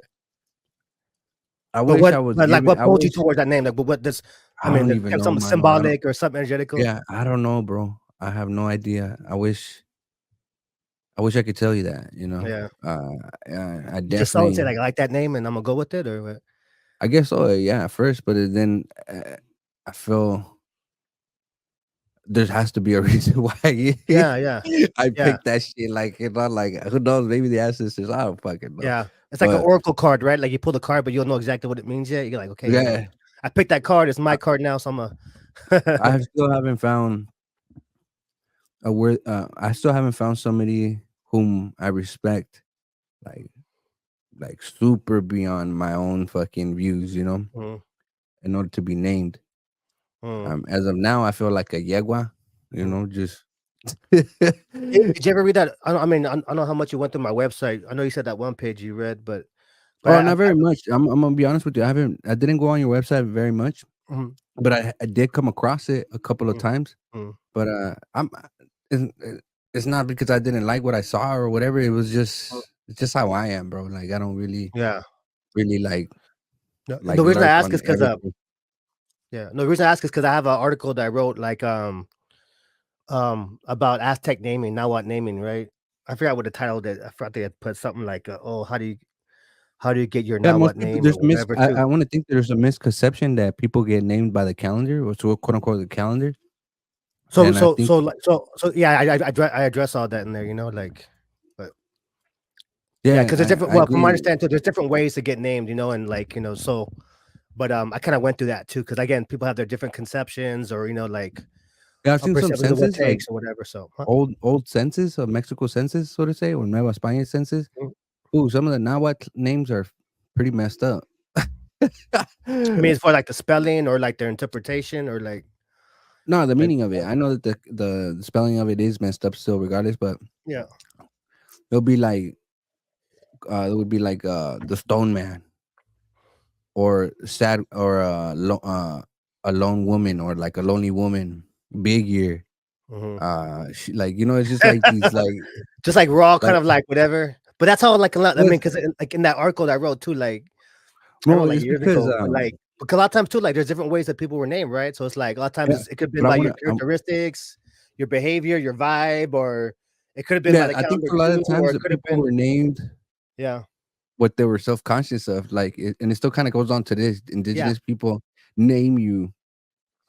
I But wish what, I was but like, given. what I pulled you wish towards that name? Like, what this? I I mean, don't there's even know, something mano. I don't. symbolic or something energetical. Yeah, I don't know, bro. I have no idea. I wish I could tell you that. Yeah. I You just saw it, say definitely. like, I like that name, and I'm gonna go with it, or what? I guess so. Yeah, at first, but then I feel there has to be a reason why Yeah, yeah, I yeah, picked that shit. Like, like who knows? Maybe the ancestors. I don't fucking know. yeah. It's like an But oracle card, right? Like you pull the card, but you don't know exactly what it means yet. You're like, okay, yeah, I picked that card. It's I, my card now, so I'm I a. have still haven't found a word. I still haven't found somebody whom I respect, like super beyond my own fucking views. Mhm, In order to be named. mhm, As of now, I feel like a yegua. mhm. Just. Did you ever read that? I mean, I don't know how much you went through my website. I know you said that one page you read, but Oh, not very much. I'm gonna be honest with you. I didn't go on your website very much, mhm, but I did come across it a couple of mhm, times. mhm. But it's, it's not because I didn't like what I saw or whatever. Mhm. It's just how I am, bro. Like I don't Yeah. really No, like the reason I lurk ask on is because everything. yeah, no, the reason I ask is because I have an article that I wrote like about Aztec naming, now what naming, right? I forgot what the title did. I forgot they had put something like, oh, how do you get your Yeah, now what most people name or whatever too. I want to think there's a misconception that people get named by the calendar, or so quote unquote the calendar, So and I so think so like so yeah, I address all that in there, like, but yeah, because there's yeah, different. I Well, from my agree. understanding, too, there's different ways to get named, and like so. But I kind of went through that too, because again, people have their different conceptions, or like Yeah, I've seen some perceptions of what census like takes or whatever. So, huh? old census of Mexico census, so to say, or Nueva España census. Mm. Ooh, some of the Nahuatl names are pretty messed up. I mean, as far like the spelling or like their interpretation or No, the like meaning of it. I know that the spelling of it is messed up still, regardless. But yeah. it'll be like it would be like the Stone Man, or sad, or a lone woman, or like a lonely woman, big year. Mhm. Like it's just like these Just like raw, kind like of like whatever. But that's how like a lot. I yes, mean, because like in that article that I wrote too, like I no, wrote like it's years because ago, but like because a lot of times too, like there's different ways that people were named, right? So it's like a lot of times yeah, it could have been but I by want your to. characteristics, your behavior, your vibe, or it could have been by Yeah, the I think calendar for a lot too, of or times it that could have people been were named yeah, what they were self-conscious of, like, and it still kinda goes on to this. yeah, Indigenous people name you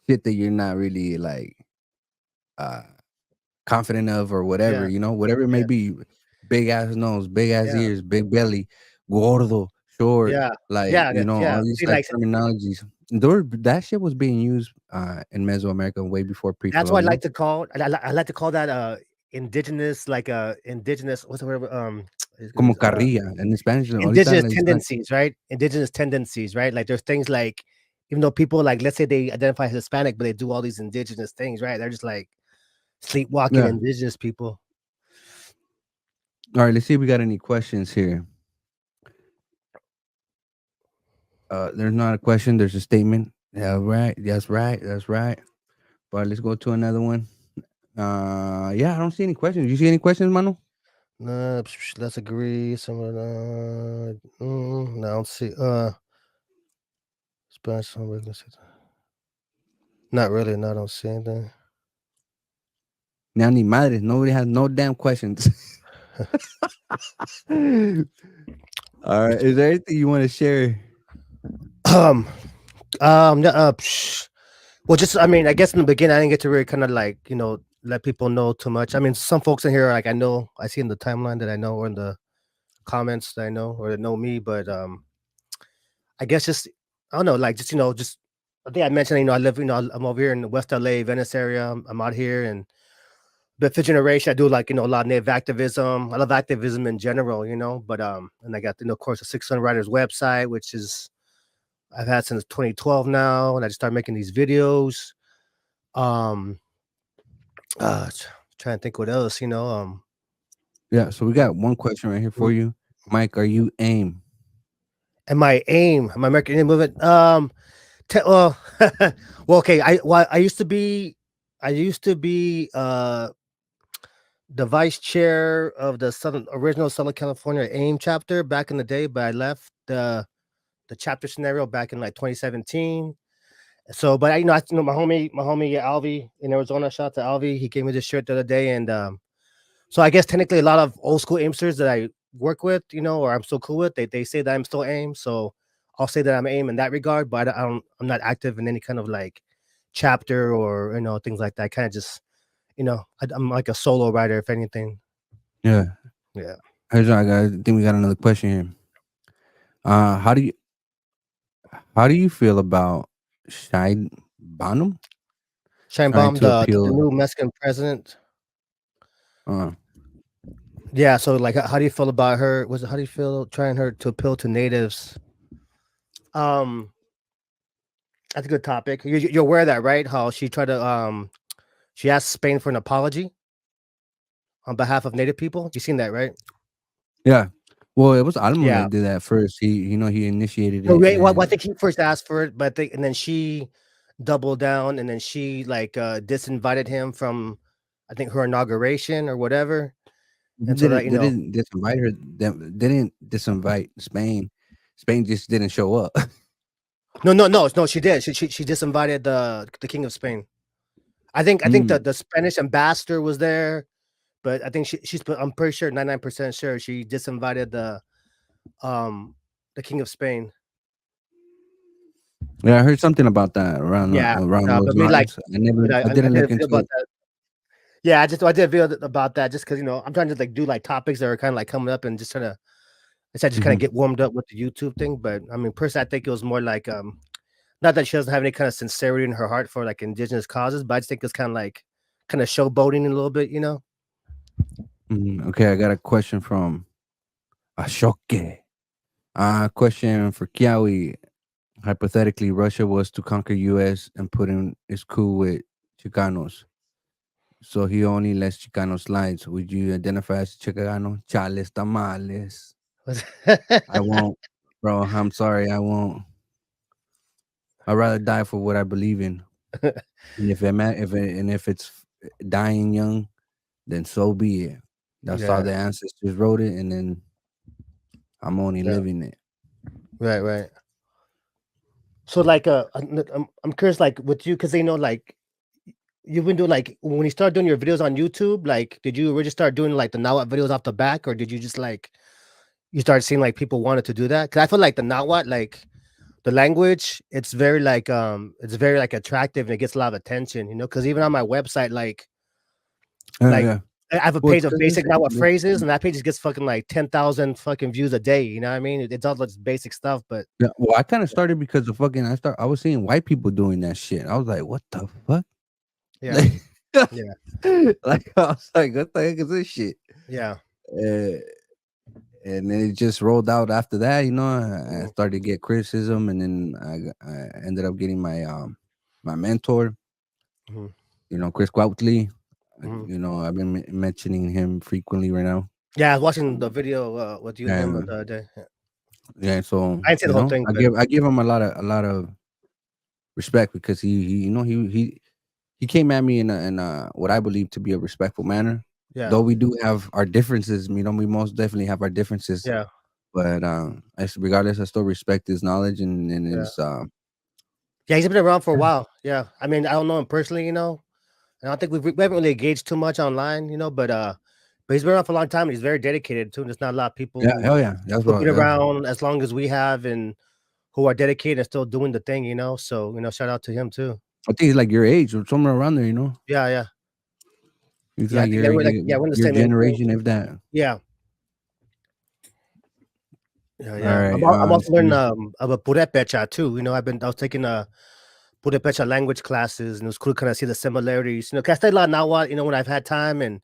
shit that you're not really, like, uh confident of or whatever, Yeah, you know, whatever it may yeah, be. Big ass nose, big ass yeah, ears, big belly, gordo, short, yeah, like, yeah, you know, all yeah. these See, like like terminologies. That shit was being used in Mesoamerica way before that's what I like pre-colonial. to call. I like to call that indigenous, like indigenous. What's the word? Como carrilla in Spanish. Ahorita Indigenous le dicen tendencies, right? Indigenous tendencies, right? Like there's things like, even though people like, let's say they identify as Hispanic, but they do all these indigenous things, right? They're just like sleepwalking yeah. indigenous people. All right, let's see if we got any questions here. There's not a question, there's a statement. Yeah, right. That's right. That's right. But let's go to another one. Yeah, I don't see any questions. You see any questions, Mano? Let's agree. Someone, no, I don't see. Spanish, not really. No, I don't see anything. Now, ni madres. Nobody has no damn questions. All right. Is there anything you want to share? Um, no, well, just I mean, I guess in the beginning, I didn't get to really kind of like let people know too much. I mean, some folks in here, like I see in the timeline that I know, or in the comments that I know, or that know me, but I guess just I don't know, like just just I think I mentioned I live I'm over here in West LA, Venice area. I'm out here, and the fifth generation, I do like a lot of native activism. I love activism in general, but and I got of course the Six Sun Riders website, which is I've had since 2012 now, and I just started making these videos. Um, trying to think what else, Yeah. So we got one question right here for mm, you. Mike, are you AIM? and my aim, my American Indian movement. Well, well, okay. I used to be the vice chair of the original Southern California AIM chapter back in the day, but I left the chapter scenario back in like 2017. So, but my homie Alvi in Arizona. Shout out to Alvi. He gave me this shirt the other day, and so I guess technically a lot of old school aimsters that I work with, or I'm still cool with, they say that I'm still aim. So I'll say that I'm aim in that regard, but I'm not active in any kind of like chapter or things like that. Kind of just I'm like a solo writer, if anything. Yeah. Yeah. I think we got another question here. Uh, how do you how do you feel about Shine Bonham trying Sheinbaum, to the appeal? new Mexican president. Uh, Yeah. So like, how do you feel about her? How do you feel trying her to appeal to natives? Um, that's a good topic. You're aware of that, right? How she tried to she asked Spain for an apology on behalf of native people. You seen that, right? yeah. Well, it was Almo Yeah. that did that first. He initiated No, it, wait, well, I and think he first asked for it, but and then she doubled down, and then she like disinvited him from, I think, her inauguration or whatever. And so that they didn't disinvite her. They didn't disinvite Spain. Spain just didn't show up. no, she did. She disinvited the King of Spain. I think Mm, the Spanish ambassador was there, but I think I'm pretty sure 99% sure she disinvited um the King of Spain. yeah, I heard something about that Yeah, around those but me like, lines. I I didn't did a look video into about it. that. Yeah, I did a video about that just because I'm trying to like do like topics that are kind of like coming up and just trying to I said just kind of Hmm. get warmed up with the YouTube thing. But I mean, personally, I think it was more like not that she doesn't have any kind of sincerity in her heart for like indigenous causes, but I just think it's kind of like kind of showboating a little bit. Okay, I got a question from Ashoke. Question for Kiawi. Hypothetically, Russia was to conquer U.S. and put in its coup with Chicanos. So he only lets Chicanos slide. So would you identify as Chicano? Chales tamales. I won't, bro. I'm sorry. I won't. I'd rather die for what I believe in. And if it's dying young, then so be it. That's how Yeah, the ancestors wrote it, and then I'm only yeah, living it. right, right. So like, I'm curious, like with you, because like you've been doing like when you start doing your videos on YouTube, like did you already start doing like the Nawat videos off the back, or did you just like you started seeing like people wanted to do that? Because I feel like the Nawat, like the language, it's very like attractive and it gets a lot of attention, because even on my website, like Like, Yeah. I have a Well, page it's of 'cause basic Nahuatl it's phrases, and that page just gets fucking like 10,000 fucking views a day. You know what I mean? It's all just basic stuff, but yeah, well, I kinda started because of fucking I was seeing white people doing that shit. I was like, "What the fuck?" yeah, Like yeah, like, I was like, "What the heck is this shit?" yeah. Uh, and then it just rolled out after that, I Mhm, started to get criticism, and then I ended up getting my mentor, mhm, Chris Quoutley. mhm. I've been mentioning him frequently right now. Yeah, I was watching the video, with you and him And the other day. Yeah. yeah, so, I didn't see the whole thing, but I give him a lot of respect because he came at me in what I believe to be a respectful manner. yeah, Though we do have our differences, we most definitely have our differences, yeah, but regardless, I still respect his knowledge and yeah. his Yeah, he's been around for a while. Yeah. I mean, I don't know him personally, and I don't think we haven't really engaged too much online, but he's been around for a long time and he's very dedicated too. And there's not a lot of people yeah, hell yeah, who've been around as long as we have and who are dedicated and still doing the thing. So, shout out to him too. I think he's like your age or somewhere around there. Yeah, yeah. He's Yeah, I like think yeah, your we're like your, yeah, we're in the your same age range. generation, if that. Yeah. Yeah, All yeah. right, I'm also learning so about Purepecha too. I was taking Purepecha language classes, and it was cool to kind of see the similarities. 'Cause I studied a lot of Nahuatl, when I've had time, and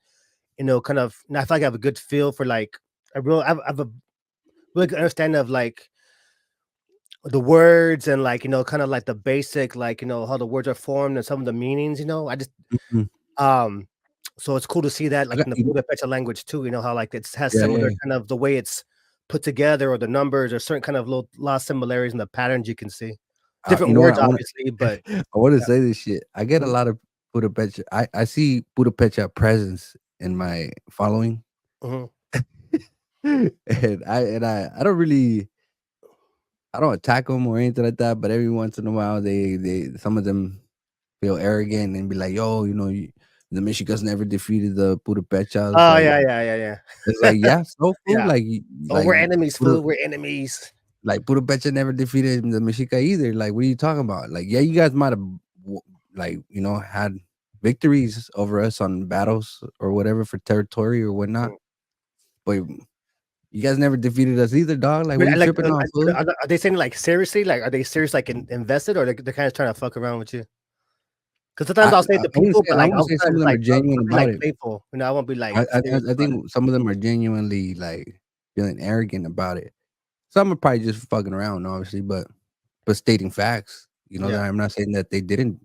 kind of, I feel like I have a good feel for like I have a really good understanding of like the words and like kind of like the basic like how the words are formed and some of the meanings. I just mhm. um so it's cool to see that I like got in the Purepecha language too. How like it has yeah, yeah, similar yeah. kind of the way it's put together or the numbers or certain kind of little lot of similarities in the patterns you can see. You Different know what? words, obviously, but I wanna yeah. say this shit. I get a Mhm, lot of Budapecha. I see Budapecha presence in my following, mhm. and I don't really I don't attack them or anything like that, but every once in a while, they some of them feel arrogant and be like, "Yo, the Michigans never defeated the Budapechas." Oh, Like, yeah, yeah, yeah, yeah. it's like, yeah, so fool, Yeah. "Oh, we're like enemies, Buda fool, we're enemies." like Budapecha never defeated the Mexica either. Like, what are you talking about? Like, yeah, you guys might have had victories over us on battles or whatever for territory or whatnot, Mm. but you guys never defeated us either, dog. Like, what But are I you like, tripping on, fool? are they saying, like, seriously? Like, are they serious, like, invested, or they're kinda trying to fuck around with you? Because sometimes I'll say it to I wouldn't people, say but, I like, wouldn't I'll say some sometimes of it's them are like, genuine I'll be, like, about it. playful, I won't be, like, serious I about it. think some of them are genuinely, like, feeling arrogant about it. Some are probably just fucking around, obviously, but stating facts, that Yeah. I'm not saying that they didn't,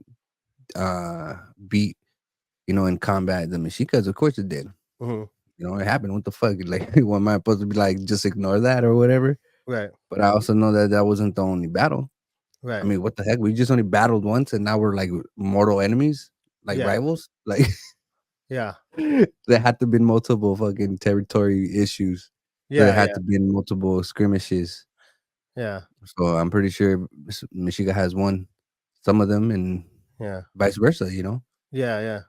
beat, in combat the Mexicas, of course it did. Mhm. It happened, what the fuck? Like, what am I supposed to be like, just ignore that or whatever? Right. But I also know that that wasn't the only battle. I Right. mean, what the heck? We just only battled once, and now we're, like, mortal enemies? Like, Yeah. rivals? Like, Yeah. there had to been multiple fucking territory issues. There Yeah, had yeah, to been multiple skirmishes. yeah, So, I'm pretty sure Michigan has won some of them and yeah, vice versa? yeah, yeah.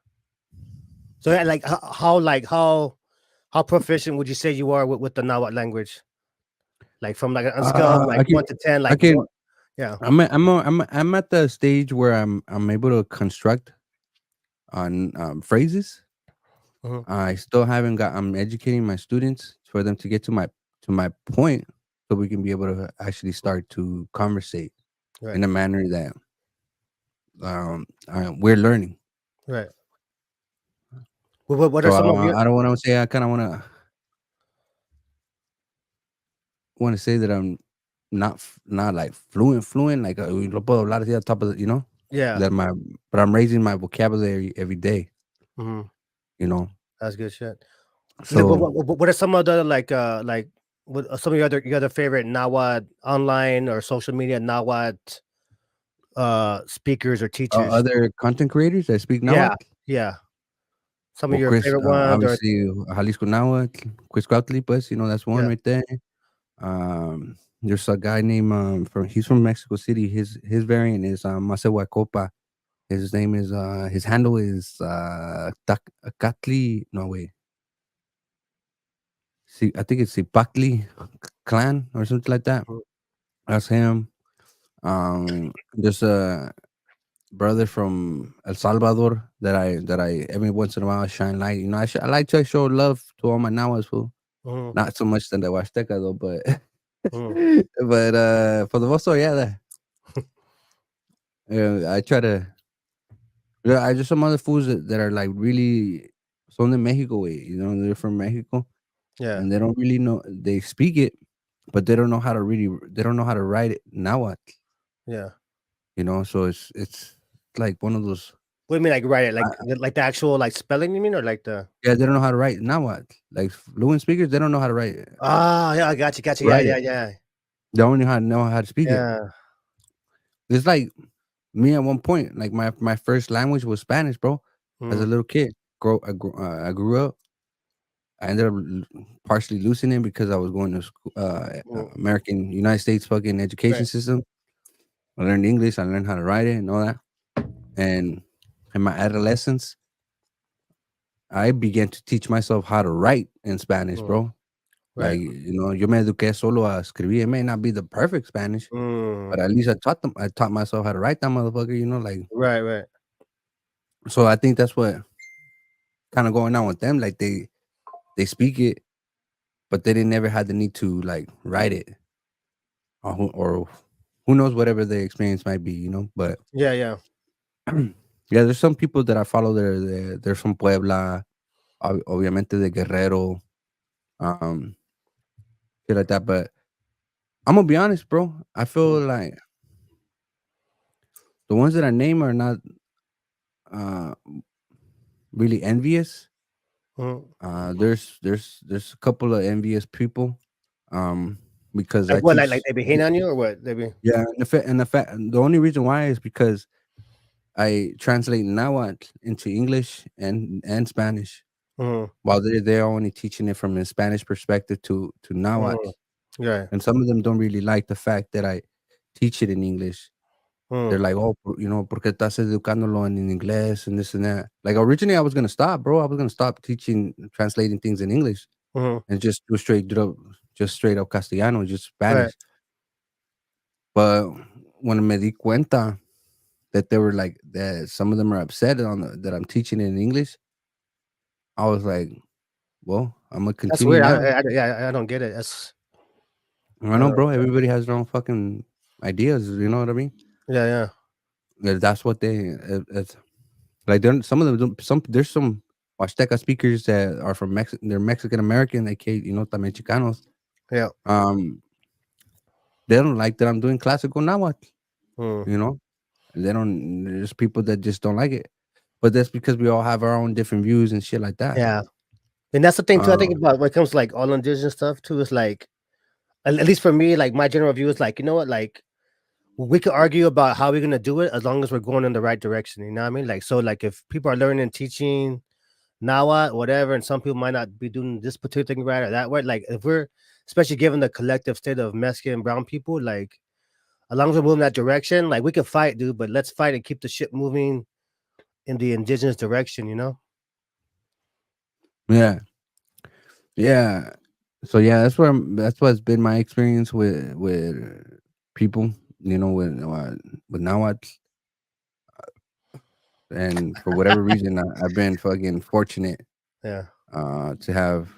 So, yeah, like, how proficient would you say you are with the Nahuatl language? Like, from, like, on a scale of, like, I can 1 to 10, I like, can what yeah. I'm at the stage where I'm able to construct on, phrases. Mhm. I still haven't got I'm educating my students for them to get to my point, so we can be able to actually start to conversate Right, in a manner that, we're learning. right. What are So, some of your I don't wanna say I kinda wanna say that I'm not, like, fluent, like, lo puedo hablar así on top of yeah, that but I'm raising my vocabulary every day, mhm, you know? that's good shit. So, What are some of the, like, what are some of your other favorite Nahuatl online or social media Nahuatl, speakers or teachers? other content creators that speak Yeah, Nahuatl, yeah. Some of well, your Chris, favorite ones or obviously, Jalisco Nahuatl, Chris Cuauhtli, pues, that's one yeah, right there. There's a guy named, he's from Mexico City. His variant is, Masehuacopa. His name is, his handle is, Catli no, wait. See, I think it's Cipacli clan or something like that. mhm, That's him. There's brother from El Salvador that I every once in a while shine light. You know, I like to show love to all my Nahuas, fool. Mhm, Not so much than the Huasteca though, but mhm, but for the most part, yeah, I try to. Yeah, I just some other foods that are like really son de Mexico way. You know, they're from Mexico yeah, and they don't really know. They speak it, but they don't know how to really. They don't know how to write it Nahuatl. yeah. You know, so it's like one of those. What do you mean, like, write it? I, Like the actual, like, spelling, you mean, or like the yeah, they don't know how to write Nahuatl. Like fluent speakers, they don't know how to write it. ah, yeah, I got you, yeah, Write yeah, it. yeah, They only know how to speak it. yeah, It's like me at one point. Like my first language was Spanish, bro. As a mhm, little kid, I grew up. I ended up partially losing it because I was going to school, mhm, American United States fucking education right, system. I learned English. I learned how to write it and all that. And in my adolescence, I began to teach myself how to write in Spanish, mhm, bro. right, Like, you know, yo me eduqué solo a escribir. It may not be the perfect Spanish, mm, but at least I taught myself how to write that motherfucker, you know, like right, right, so I think that's what kind of going on with them. Like they speak it, but they didn't never had the need to like write it or who knows whatever the experience might be, you know. But yeah, yeah, yeah, there's some people that I follow. They're from Puebla, obviamente de Guerrero, um, shit like that. But I'm gonna be honest, bro. I mhm, feel like the ones that I name are not uh really envious. mhm. There's a couple of envious people, um, because Like I what? Like teach. they be hating on you or what? They be Yeah, the only reason why is because I translate Nahuatl into English and Spanish, mhm, while they're only teaching it from a Spanish perspective to Nahuatl, mhm, right, and some of them don't really like the fact that I teach it in English. They're mm, like, "Oh, you know, porque estás educándolo en inglés and this and that." Like originally, I was gonna stop, bro. I was gonna stop teaching, translating things in English, mhm, and just straight up Castellano, just right, Spanish. But when me di cuenta that they were like that, some of them are upset on that I'm teaching it in English. I was like, "Well, I'm gonna that's continue weird. now." Yeah, I don't get it. That's I I know, don't bro. Everybody has their own fucking ideas. You know what I mean? yeah, yeah, That's what it's like. Some of them don't. There's some Huasteca speakers that are from They're Mexican American. You know, también Chicanos. yeah, Um, they don't like that I'm doing classical Nahuatl. mm, You know, they don't. There's people that just don't like it. But that's because we all have our own different views and shit like that. yeah. And that's the thing too. I think Uh, about when it comes to like all indigenous stuff too. Is like at least for me, like my general view is like you know what, like we could argue about how we're gonna do it as long as we're going in the right direction. You know what I mean? Like so, like if people are learning and teaching Nawa, whatever, and some people might not be doing this particular thing right or that way. Like if we're especially given the collective state of Mexican and brown people, like as long as we're moving that direction, like we can fight, dude, but let's fight and keep the shit moving in the indigenous direction, you know? yeah, yeah. So yeah, that's what's been my experience with people, you know, with Nahuatl, and for whatever reason, I've been fucking fortunate Yeah. to have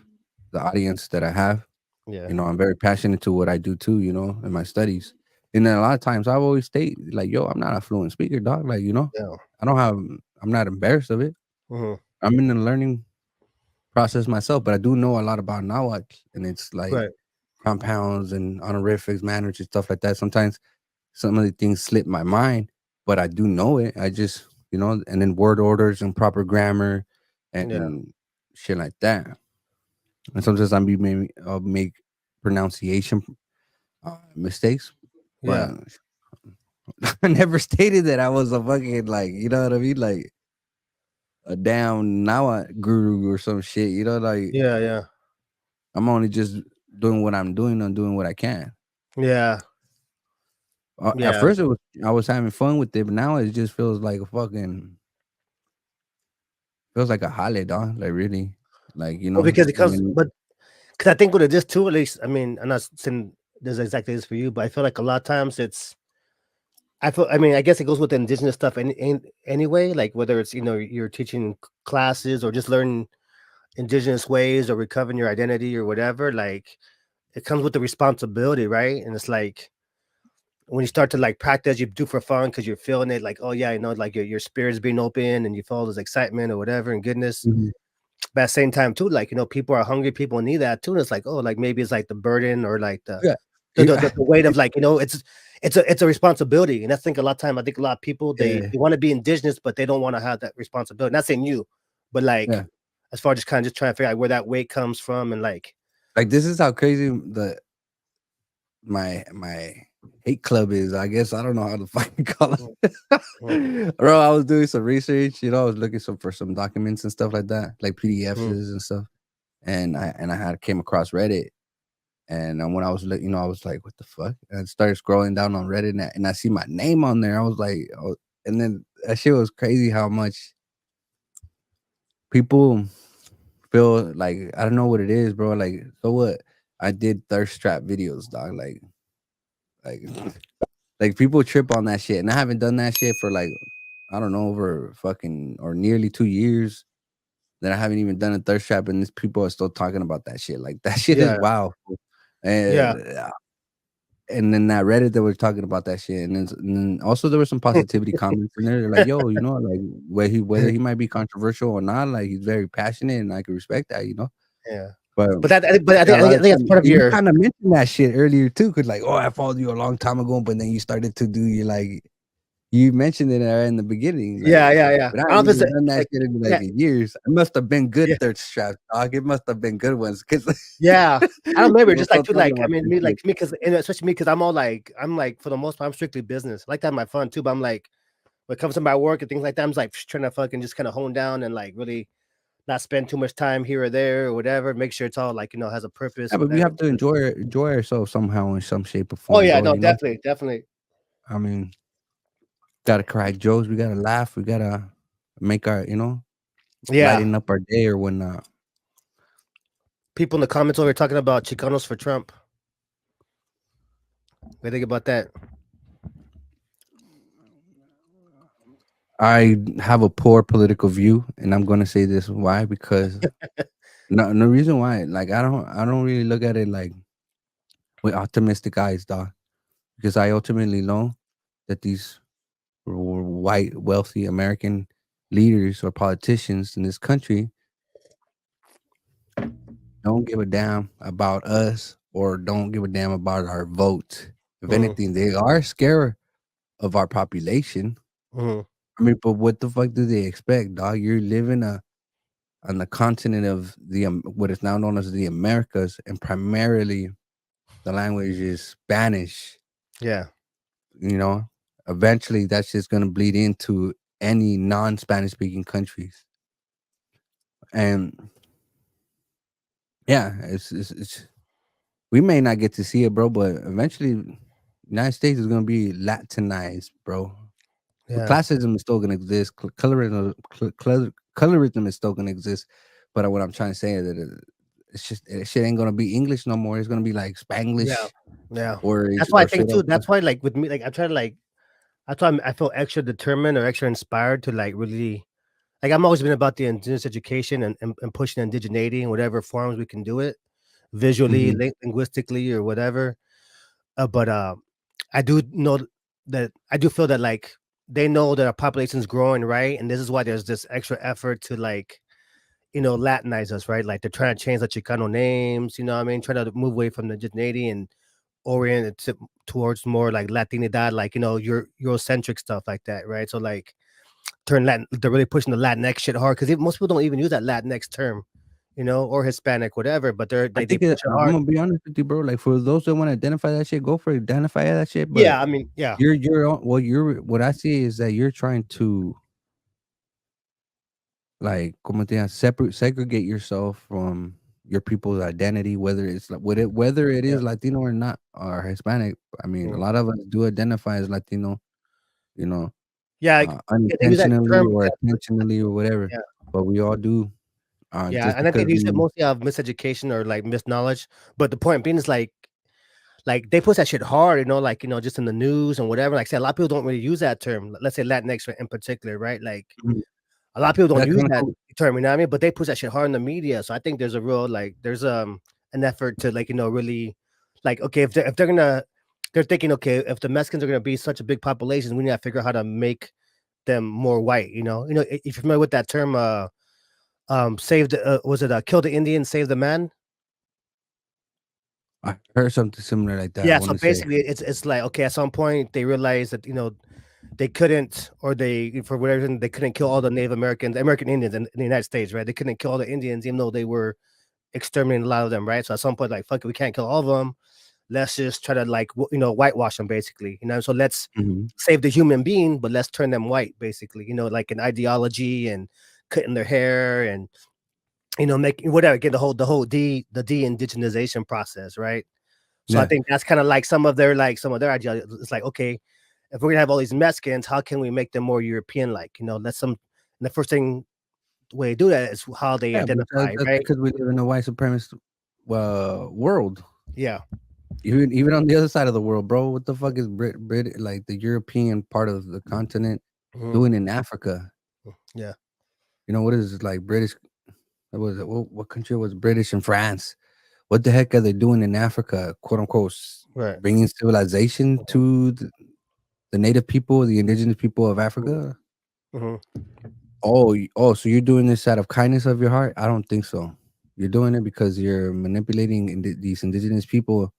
the audience that I have. Yeah. You know, I'm very passionate to what I do too. You know, in my studies, and then a lot of times I've always state like, "Yo, I'm not a fluent speaker, dog. Like, you know, Yeah. I don't have. I'm not embarrassed of it. Hmm. I'm in the learning process myself, but I do know a lot about Nahuatl, and it's like Right. compounds and honorifics, manners, and stuff like that. Sometimes some of the things slip my mind, but I do know it. I just, you know, and then word orders and proper grammar Yeah. and shit like that. And sometimes I'll make pronunciation mistakes, Yeah. but I never stated that I was a fucking like, you know what I mean, like a damn now guru or some shit. You know, like Yeah. Yeah. I'm only just doing what I'm doing and doing what I can. Yeah. At Yeah. first, I was having fun with it, but now it just feels like a fucking feels like a holiday, dog. Like really, like you Well, know, because it comes, when but because I think with this too, at least, I mean, I'm not saying this exactly is for you, but I feel like a lot of times it's I mean, I guess it goes with the indigenous stuff anyway. Like whether it's you're teaching classes or just learning indigenous ways or recovering your identity or whatever. Like it comes with the responsibility, right? And it's like when you start to like practice, you do for fun because you're feeling it. Like, oh yeah, like your spirit's being open and you feel this excitement or whatever and goodness. Mhm. But at the same time too, like people are hungry, people need that too. And it's like, oh, like maybe it's like the burden or like the Yeah. the, You the, the weight of like it's a responsibility. And I think a lot of time I think a lot of people yeah, they want to be indigenous, but they don't want to have that responsibility. Not saying you, but like yeah. as far as just kind of just trying to figure out where that weight comes from and like Like, this is how crazy my hate club is, I guess. I don't know how to fucking call mm, mm, it. Bro, I was doing some research, I was looking for some documents and stuff like that, like PDFs mm, and stuff. And I had came across Reddit. And when I was I was like, what the fuck? And I started scrolling down on Reddit and I see my name on there. I was like, oh, and then that shit was crazy how much people feel like I don't know what it is, bro. Like, so what? I did thirst trap videos, dog. Like, like people trip on that shit, and I haven't done that shit for like I don't know over fucking or nearly 2 years. That I haven't even done a thirst trap, and these people are still talking about that shit. Like that shit is yeah, wow. yeah, And and then that Reddit that was talking about that shit, and then also there were some positivity comments in there. They're like, "Yo, like whether he might be controversial or not, like he's very passionate, and I can respect that." yeah. But But yeah, a lot I of think that's time, part of and you your kind of mentioned that shit earlier too, cause like, oh, I followed you a long time ago, but then you started to do you mentioned it in the beginning, like, yeah. but I I don't haven't know if even it's done that like shit in like yeah, years. It must have been good yeah. thirst traps, dog. It must have been good ones, cause Yeah. I don't remember, we're just like still too, talking like, I about mean, that me, shit. like, me, because and especially me, because I'm like, for the most part, I'm strictly business. I like to have my fun too, but I'm like, when it comes to my work and things like that, I'm just like trying to fucking just kind of hone down and like really not spend too much time here or there or whatever. Make sure it's all like, has a purpose Yeah, or but we whatever. have to enjoy ourselves somehow in some shape or Oh form, yeah, bro. no, definitely, definitely. I mean, gotta crack jokes. We gotta laugh. We gotta make our, Yeah. lighten up our day or whatnot. People in the comments over here talking about Chicanos for Trump. What do you think about that? I have a poor political view, and I'm gonna say this why because no reason why. Like I don't really look at it like with optimistic eyes, dog. Because I ultimately know that these white wealthy American leaders or politicians in this country don't give a damn about us or don't give a damn about our vote. If Mm, anything, they are scared of our population. mm, I mean, but what the fuck do they expect, dog? You're living on the continent of what is now known as the Americas, and primarily the language is Spanish. yeah, You know, eventually that's just gonna bleed into any non-Spanish speaking countries, and yeah, it's we may not get to see it, bro, but eventually, United States is gonna be Latinized, bro. But yeah, classism is still gonna exist. Colorism is still gonna exist. But what I'm trying to say is that it's just shit ain't gonna be English no more. It's gonna be like yeah, Spanglish yeah. or That's why I think straight too. up. That's why, like with me, like I try to like that's why I feel extra determined or extra inspired to like really like I'm always been about the indigenous education and pushing indigeneity in whatever forms we can do it visually, Mhm. linguistically, or whatever. But I do know that I do feel that like they know that our population is growing, right? And this is why there's this extra effort to like Latinize us, right? Like they're trying to change the Chicano names, you know what I mean? Trying to move away from the indigeneity and orient it towards more like Latinidad, like Eurocentric stuff like that, right? So like turn Latin, they're really pushing the Latinx shit hard because most people don't even use that Latinx term, or Hispanic, whatever. But I they think push it I'm hard. gonna be honest with you, bro. Like for those that want to identify that shit, go for it, identify that shit. But Yeah, I mean, yeah, what I see is that you're trying to like como te llamas, segregate yourself from your people's identity, whether it's like whether it yeah, is Latino or not or Hispanic. I mean, a mm. lot of us do identify as Latino, you know, Yeah, yeah. They use that unintentionally term, or yeah, intentionally or whatever. yeah, But we all do. yeah, Just and I because think they use it we mostly out of miseducation or like misknowledge. But the point being is like like they push that shit hard, like just in the news and whatever. Like I said, a lot of people don't really use that term. Let's say Latinx in particular, right? Like Mhm. a lot of people don't That's use kind of that cool. term, you know what I mean? But they push that shit hard in the media. So I think there's a real like there's an effort to like really like okay if they're gonna they're thinking okay if the Mexicans are gonna be such a big population we need to figure out how to make them more white. If you're familiar with that term, save the was it kill the Indian, save the man? I heard something similar like that. I Yeah, want so to say, basically it's like okay, at some point they realized that they couldn't, or they for whatever reason they couldn't kill all the Native Americans, American Indians in the United States, right? They couldn't kill all the Indians, even though they were exterminating a lot of them, right? So at some point, like fuck it, we can't kill all of them. Let's just try to like whitewash them, basically. So let's mhm, save the human being, but let's turn them white, basically. Like an ideology and cutting their hair and making whatever, get the whole the de-indigenization process, right? So I yeah, think that's kind of like some of their ideology. It's like, okay, if we're gonna have all these Mexicans, how can we make them more European like? Let some and the first thing way to do that is how they yeah. But identify, that's right? because we live in a white supremacist world. Yeah. Even on the other side of the world, bro. What the fuck is Brit like the European part of the continent Mhm. doing in Africa? Yeah. What is it like British? What was it? What country was British and France? What the heck are they doing in Africa? Quote unquote, Right. bringing civilization to the native people, the indigenous people of Mhm. Africa. Mhm. Oh, so you're doing this out of kindness of your heart? I don't think so. You're doing it because you're manipulating these indigenous people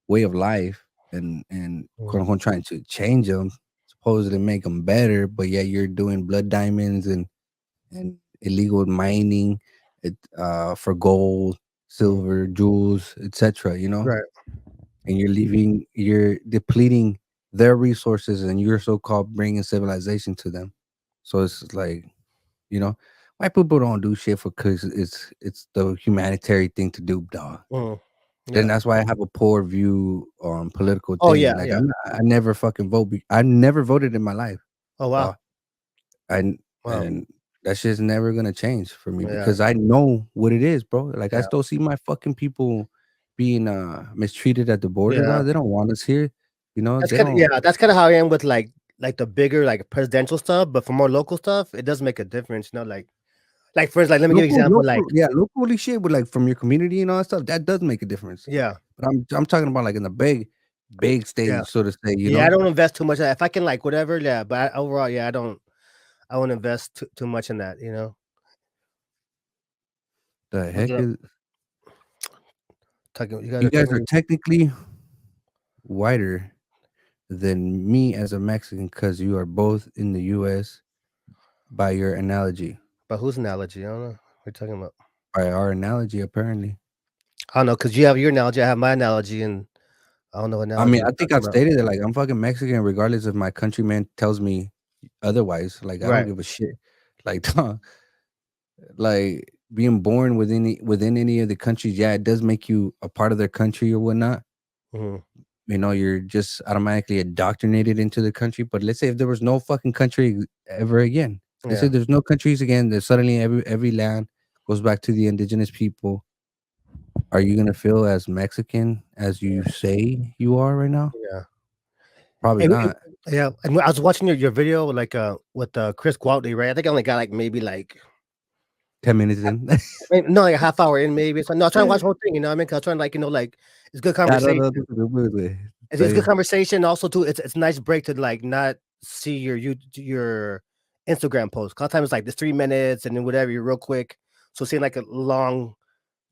way of life and quote Mhm. unquote trying to change them, supposedly make them better, but yet you're doing blood diamonds and illegal mining for gold, Mhm. silver, jewels, etc. Right. And you're depleting their resources and you're so-called bringing civilization to them. So it's like, you know, white people don't do shit for because it's the humanitarian thing to do, dog. Mhm. Then Yeah. that's why I have a poor view on political Oh, thing. yeah, Like yeah. I never fucking vote. I never voted in my life, Oh, wow. dog. I Wow. and that shit's never gonna change for me Yeah. because I know what it is, bro. Like I Yeah. still see my fucking people being mistreated at the border, Yeah. dog. They don't want us here. That's They kinda don't. yeah, that's kinda how I am with, like, the bigger, like, presidential stuff, but for more local stuff, it does make a difference, like, for instance, like, let me give you an example, like Yeah, locally shit with like from your community and all that stuff. That does make a difference. yeah, But I'm talking about like in the big yeah. stage, so to say. Yeah, I don't invest too much if I can, like, whatever, yeah, but overall, yeah, I won't invest too much in that. The What's heck up? is Talking you guys you are guys are technically technically whiter than me as a Mexican because you are both in the U.S. by your analogy. but whose analogy? I don't know. What you're talking about. By our analogy, apparently. I don't know, because you have your analogy, I have my analogy, and I don't know what I analogy mean, you're I think talking I've about. stated it. Like I'm fucking Mexican, regardless if my countryman tells me otherwise. Like I don't Right. give a shit. Like, dog, like being born within any of the countries, yeah, it does make you a part of their country or whatnot. Mhm. You're just automatically indoctrinated into the country. But let's say if there was no fucking country ever again, let's say Yeah. there's no countries again, that suddenly every land goes back to the indigenous people. Are you gonna feel as Mexican as you say you are right now? Yeah. Probably And not. yeah, and I was watching your video, like, with, Chris Quimich, right? I think I only got, like, maybe, like 10 minutes in. no, like, a half hour in maybe, so no, I was trying to watch the whole thing, you know what I mean? 'Cause I was trying to, like, like, it's good I don't conversation. know. It's good Say, conversation, also too, it's a nice break to, like, not see your Instagram post. 'Cause a lot of times, like, it's 3 minutes and then whatever, you're real quick. So seeing, like, a long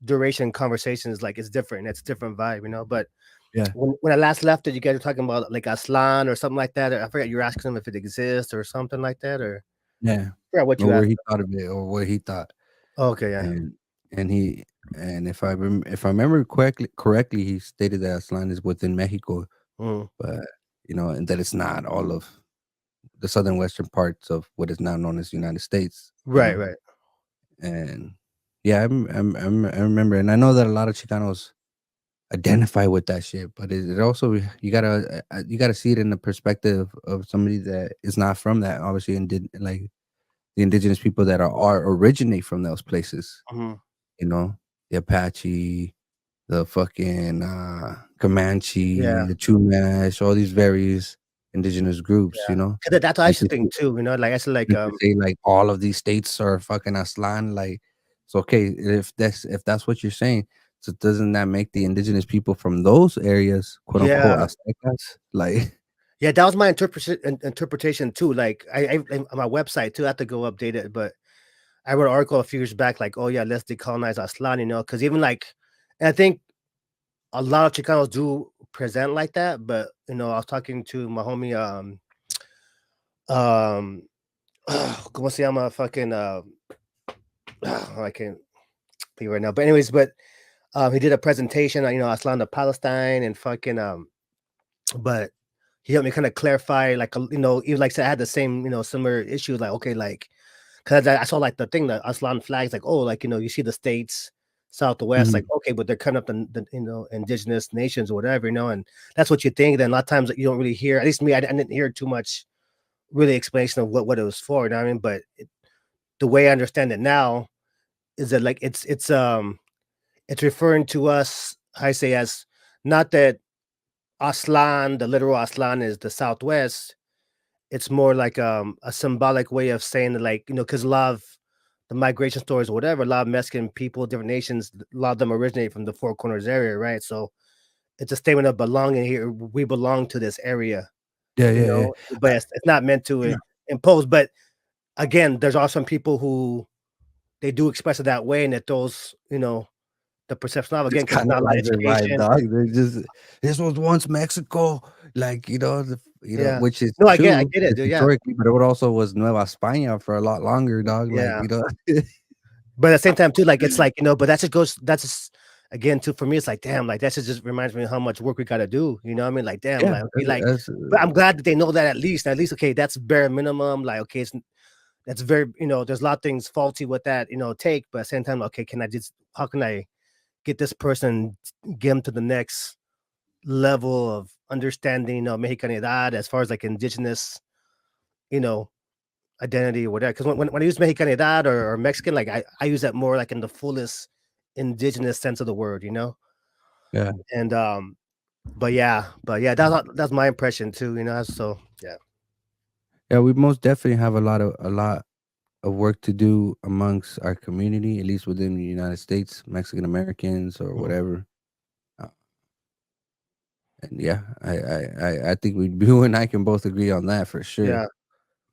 duration conversation is, like, it's different. It's a different vibe. But yeah, when I last left it, you guys were talking about, like, Aslan or something like that, or I forgot you were asking him if it exists or something like that, or yeah. I forgot what Or you where asked he him. thought of it, or what he thought, Oh, okay, yeah. and and he and if I remember correctly, he stated that Aslan is within Mexico, Mhm. but and that it's not all of the southern western parts of what is now known as the United States. Right, right. And yeah, I remember, and I know that a lot of Chicanos identify with that shit, but it also you gotta see it in the perspective of somebody that is not from that, obviously, and did like the indigenous people that are originate from those places, Mhm. you know, the Apache, the fucking Comanche, Yeah, the Chumash, all these various indigenous groups, yeah. 'Cause that's what I And used to to think too, like, I said, like, and to say, like, all of these states are fucking Aztlan, like, so, okay, if that's what you're saying, so doesn't that make the indigenous people from those areas, quote, unquote, yeah. Aztecas? Like Yeah, that was my interpretation too, like, on my website too, I have to go update it, but I wrote an article a few years back, like, "Oh, yeah, let's decolonize Aztlan," because even, like, and I think a lot of Chicanos do present like that, but, I was talking to my homie, um, ¿cómo se llama? Fucking, I can't think right now, but anyways, he did a presentation on, Aslan of Palestine and fucking, but he helped me kinda clarify, like, even like I said, I had the same, similar issue, like, okay, like, 'cause I saw, like, the thing, the Aslan flags, like, oh, like, you see the states, south to west, like, mhm. okay, but they're cutting up the indigenous nations or whatever, and that's what you think, then a lot of times you don't really hear, at least me, I didn't hear too much really explanation of what it was for, you know what I mean? But the way I understand it now is that, like, it's referring to us, I say, as not that Aslan, the literal Aslan is the Southwest. It's more like a symbolic way of saying that, like, because a lot of the migration stories or whatever, a lot of Mexican people, different nations, a lot of them originate from the Four Corners area, right? So it's a statement of belonging here. We belong to this area, Yeah, yeah, yeah. but it's not meant to Yeah. impose. But again, there's also some people who they do express it that way, and it throws, the perception of again Just because there's not a lot of kinda right, education. dog. They just this was once Mexico, like, Yeah. which is No, I true, get it, dude. Yeah. historically, but it also was Nueva España for a lot longer, dog, like, Yeah. But at the same time too, like, it's like, but that's just again, too, for me, it's like, damn, like, that shit just reminds me of how much work we gotta do, you know what I mean? Like, damn, Yeah, like, okay, like, that's but I'm glad that they know that at least, okay, that's bare minimum, like, okay, that's very, there's a lot of things faulty with that, take, but at the same time, okay, how can I get this person, get them to the next level of understanding, Mexicanidad as far as, like, indigenous, you know, identity or whatever. Because when I use Mexicanidad or Mexican, like, I use that more like in the fullest indigenous sense of the word, yeah. And but yeah, that's my impression too, So yeah. Yeah, we most definitely have a lot of work to do amongst our community, at least within the United States, Mexican Americans or Mhm. whatever, uh, and yeah, I think we you and I can both agree on that for sure, Yeah.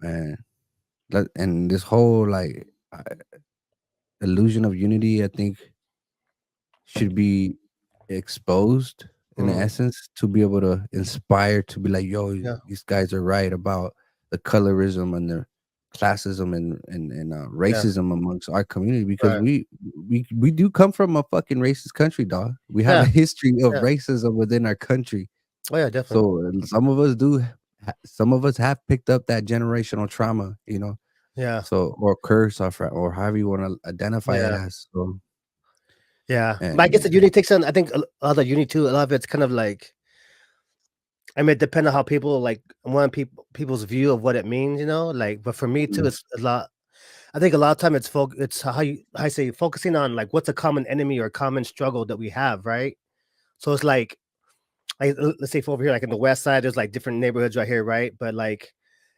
and and this whole, like, illusion of unity, I think should be exposed in Mhm. essence to be able to inspire to be like, yo, Yeah. these guys are right about the colorism and the classism and Yeah. racism amongst our community because Right. we do come from a fucking racist country, dog. We have a Yeah. history of Yeah. racism within our country. Oh yeah, definitely. So some of us have picked up that generational trauma. Yeah. So or curse or however you want to identify it Yeah. as. So Yeah. But I guess and the uni takes on, I think, a lot of uni too. A lot of it's kind of like, I mean, it depends on how people like one people's view of what it means, like, but for me too, it's a lot. I think a lot of time it's how I say focusing on like what's a common enemy or common struggle that we have, right? So it's like, let's say for over here, like in the west side, there's like different neighborhoods right here, right? But like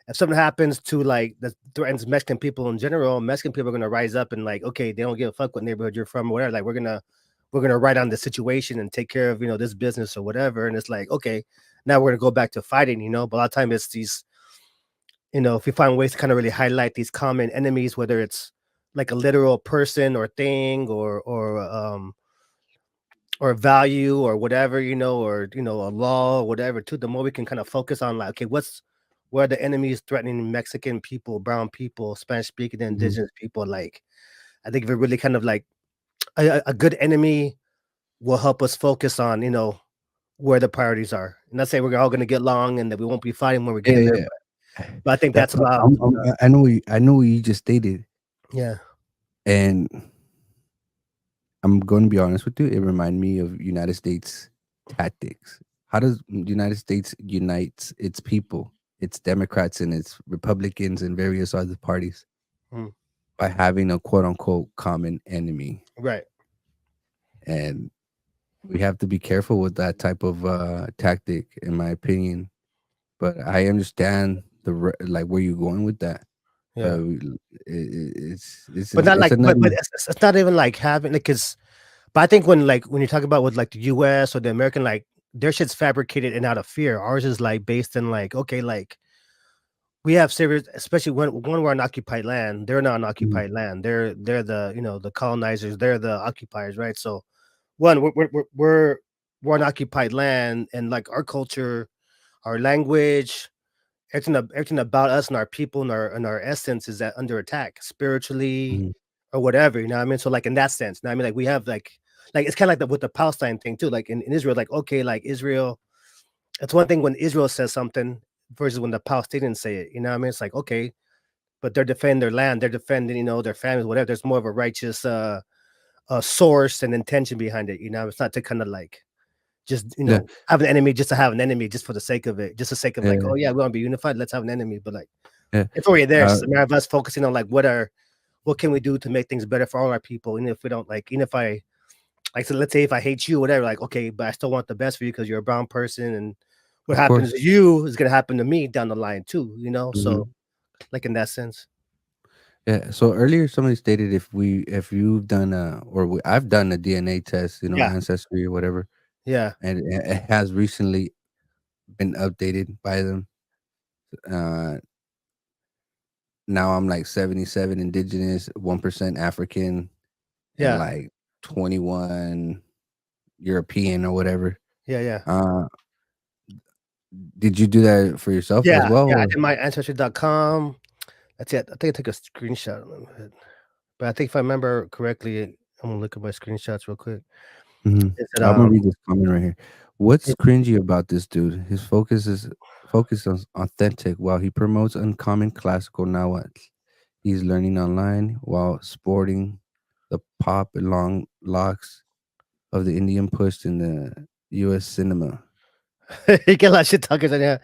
if something happens to like that threatens Mexican people in general, Mexican people are gonna rise up and like, okay, they don't give a fuck what neighborhood you're from or whatever. Like we're gonna write on the situation and take care of this business or whatever. And it's like, okay, now we're gonna go back to fighting, But a lot of time it's these, if we find ways to kind of really highlight these common enemies, whether it's like a literal person or thing or value or whatever, or a law or whatever, too, the more we can kind of focus on like, okay, where are the enemies threatening Mexican people, brown people, Spanish speaking, mhm. indigenous people. Like, I think if it really kind of like a good enemy will help us focus on, where the priorities are. And not say we're all gonna get along and that we won't be fighting when we're Yeah, getting there, yeah. but I think That that's a lot of I know what you just stated, yeah. and I'm gonna be honest with you, it remind me of United States tactics. How does United States unites its people, its Democrats and its Republicans and various other parties? Mm, By having a quote unquote common enemy. right. And we have to be careful with that type of tactic, in my opinion. But I understand like where you're going with that. Yeah. But not It's like, a but nutty. it's not even like having like, cause, but I think when you talk about with like the US or the American, like their shit's fabricated and out of fear. Ours is like based in like, okay, like we have serious, especially when we're on occupied land, they're not on Mhm, occupied land. They're the, the colonizers, they're the occupiers, right? So one, we're on occupied land, and like our culture, our language, everything about us and our people and our essence is that under attack spiritually mhm. or whatever, you know what I mean? So like in that sense, you know what I mean? Like we have like it's kind of like with the Palestine thing too. Like in Israel, like okay, like Israel, it's one thing when Israel says something versus when the Palestinians say it. You know what I mean? It's like okay, but they're defending their land, they're defending, their families, whatever. There's more of a righteous source and intention behind it. You know, it's not to kind of like just Yeah, have an enemy just to have an enemy just for the sake of it, just the sake of like, yeah, oh yeah, we want to be unified, let's have an enemy. But like yeah. it's already there. It's Uh, just a matter of us focusing on like what can we do to make things better for all our people. And if we don't like, even if I like, so let's say if I hate you, whatever, like okay, but I still want the best for you because you're a brown person, and what of happens to course. you is gonna happen to me down the line too. So Mhm. like in that sense, Yeah. So earlier, somebody stated if you've done I've done a DNA test, yeah, ancestry or whatever, yeah, and it has recently been updated by them. Uh, Now I'm like 77 indigenous, 1% African, and yeah, like 21 European or whatever. yeah, yeah. Uh, did you do that for yourself as Yeah, well? yeah, I Or did my ancestry.com. That's it. I think I took a screenshot of it. But I think if I remember correctly, I'm gonna look at my screenshots real quick. Mhm. Is it I'm gonna read this comment right here. What's it, cringy about this dude? His focus is focused on authentic while he promotes uncommon classical nahuatl. He's learning online while sporting the pop and long locks of the Indian push in the US cinema. you get a lot of shit talkers on here.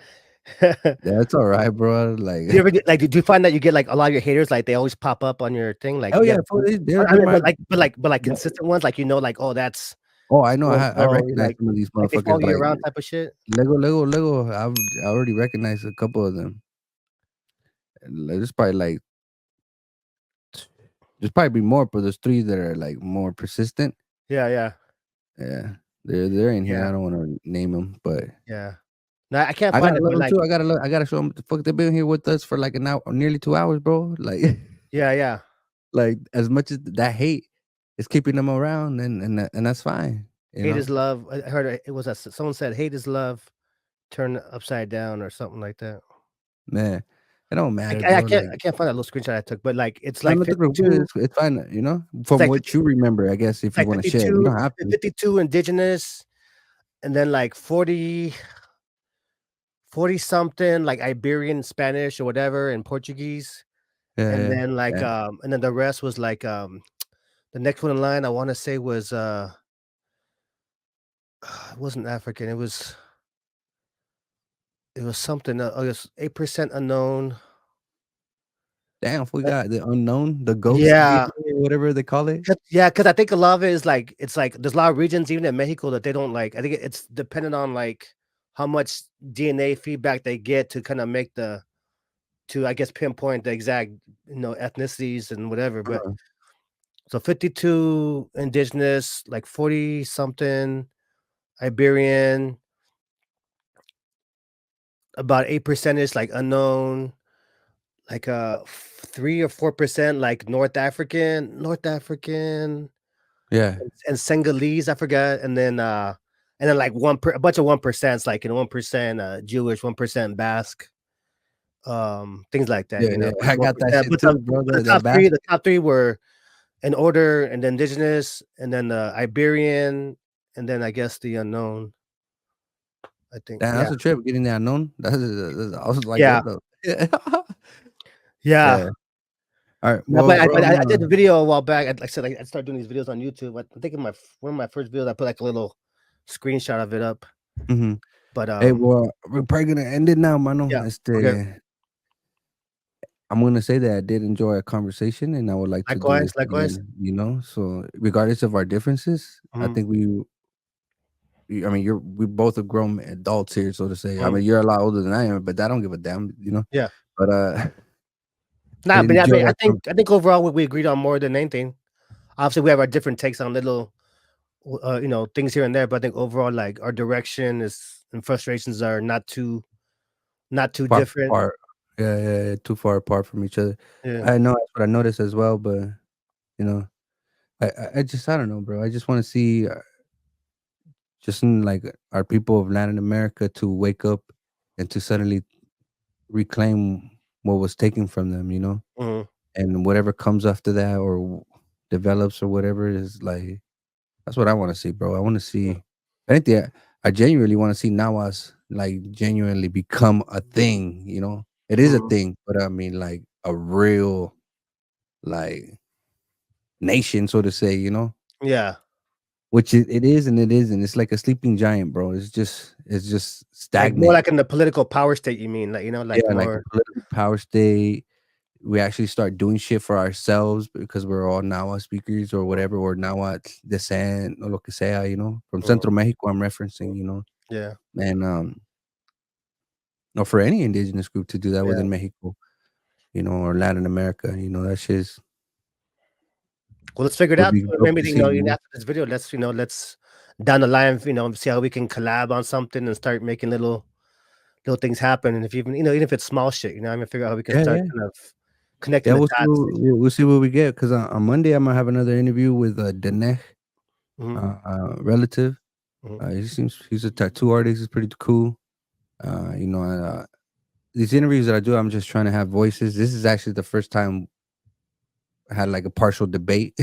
That's all right, bro. Like, Do you ever get like, do you find that you get like a lot of your haters, like they always pop up on your thing? Like oh you yeah, get, for I they're mean, my but like that consistent ones, like like, oh, that's oh, I know, so and I so, recognize some of these like they motherfuckers, follow you like, around type of shit. Lego, I already recognize a couple of them. There's probably, like there's probably be more, but there's 3 that are, like, more persistent. Yeah, yeah, Yeah, they're in here, yeah, I don't wanna name them, but yeah. No, I can't I find gotta it, love but them like, too, I gotta show them what the fuck they've been here with us for, like, an hour nearly 2 hours, bro, like yeah, yeah. like, as much as that hate is keeping them around, and that's fine, you Hate know? is love. I heard it was someone said hate is love, turn upside down or something like that. Man, it don't matter, I bro, can't like I can't find that little screenshot I took, but like it's no, like no te preocupes, 52. it's fine, It's from what you remember, I guess, if you like wanna share, you 52, don't have to. 52 indigenous, and then like 40 something like Iberian Spanish or whatever and Portuguese, Yeah, and yeah, then like yeah. and then the rest was like the next one in line I want to say was it wasn't African, it was something, oh, it was 8% unknown. Damn, we got the unknown, the ghost Yeah. DNA or whatever they call it. Yeah, because I think a lot of it is like it's like there's a lot of regions even in Mexico that they don't like. I think it's dependent on like how much DNA feedback they get to kind of make to I guess pinpoint the exact ethnicities and whatever. But Uh-huh. so 52 indigenous, like 40 something Iberian, about 8% is like unknown, like 3 or 4% like North African, Yeah, and Senegalese, I forgot, and then like a bunch of 1%, like 1% Jewish, 1% Basque, things like that, yeah, yeah. bunch I of one got that percent. shit But too, bro, the that bass. the top three were in order, and then indigenous, and then Iberian, and then I guess the unknown. I think, Damn, yeah, that's a trip getting that unknown. That's I was like, yeah, "What the" yeah. Yeah. Alright, No, well, bro, but I'm I did the video a while back. Like I said, I started doing these videos on YouTube. I think in one of my first videos, I put like a little screenshot of it up. mhm. But Hey, well, we're probably gonna end it now, mano. yeah, okay. I'm gonna say that I did enjoy our conversation, and I would like to do Likewise, this likewise. again, so regardless of our differences, I Mhm. think we I mean, we both are grown adults here, so to say. I Mhm. mean, you're a lot older than I am, but I don't give a damn, you know. Yeah. But Nah, but enjoy that. I think overall we agreed on more than anything. Obviously, we have our different takes on little, things here and there, but I think overall, like our direction is and frustrations are not too Far different. apart. Yeah, yeah, yeah, too far apart from each other. Yeah. I know that's what I noticed as well, but you know, I just I don't know, bro. I just want to see just in, like our people of Latin America to wake up and to suddenly reclaim what was taken from them, you know, Mhm. and whatever comes after that or develops or whatever is like that's what I want to see, bro. I want to Mm. see. I think I genuinely want to see Nawas like genuinely become a thing. You know, it is a Mhm. thing, but I mean like a real like nation, so to say. You know, Yeah. which it is and it isn't. It's like a sleeping giant, bro. It's just Like more stagnant. like in the political power state, you mean? Like, Yeah, like like a more. political power state. We actually start doing shit for ourselves because we're all Nawa speakers or Mm, whatever, or Nawa descent or lo que sea, you know, from mm, Centro Mexico. I'm mm. referencing, you know, Yeah. and or for any indigenous group to do that Yeah. within Mexico, you know, or Latin America, you know, that shit's Well, let's figure it would out. be dope Maybe, to see, you know? after this video, let's down the line, see how we can collab on something and start making little things happen. And if even, even if it's small shit, I mean, figure out how we can Yeah, start yeah. kind of connecting Yeah, the we'll see dots. we'll see what we get 'cause on Monday, I'm gonna have another interview with, Dinesh, Mhm, relative. mhm. He's a tattoo artist, he's pretty cool. You know, these interviews that I do, I'm just trying to have voices. This is actually the first time I had, like, a partial debate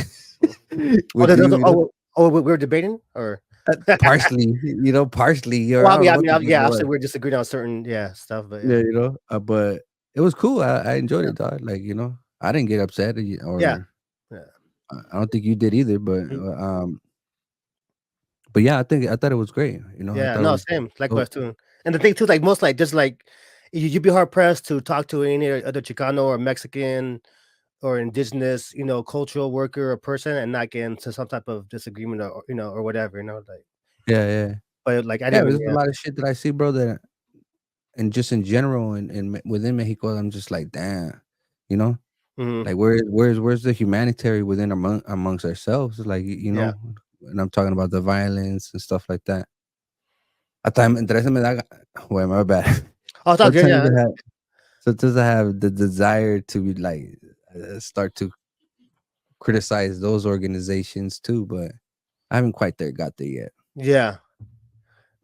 Mhm. Oh, with you, you know? we're debating or Partially, you know, partially, or I well, don't yeah, know I what mean, the fuck it yeah, was. obviously we're disagreeing on certain, stuff, but yeah. Yeah, you know, but it was cool. I enjoyed it, dog. Like, you know, I didn't get upset Yeah. or Yeah. I don't think you did either, Mhm. but yeah, I thought it was great. You know, I Yeah, thought it no, was same, dope. likewise too. And the thing too, like most like just like you'd be hard pressed to talk to any other Chicano or Mexican or indigenous, cultural worker or person and not get into some type of disagreement or whatever, like Yeah, yeah, but like I yeah. didn't There's a yeah. lot of shit that I see, bro. That and just in general, and within Mexico, I'm just like, damn, you know, Mhm. like where's the humanitarian within amongst ourselves? Like, you Yeah. know, and I'm talking about the violence and stuff like that. Hasta entre eso me da, well, my bad. Oh, it's all good, Sometimes yeah. sometimes I have the desire to be like start to criticize those organizations too, but I haven't quite got there yet, Yeah.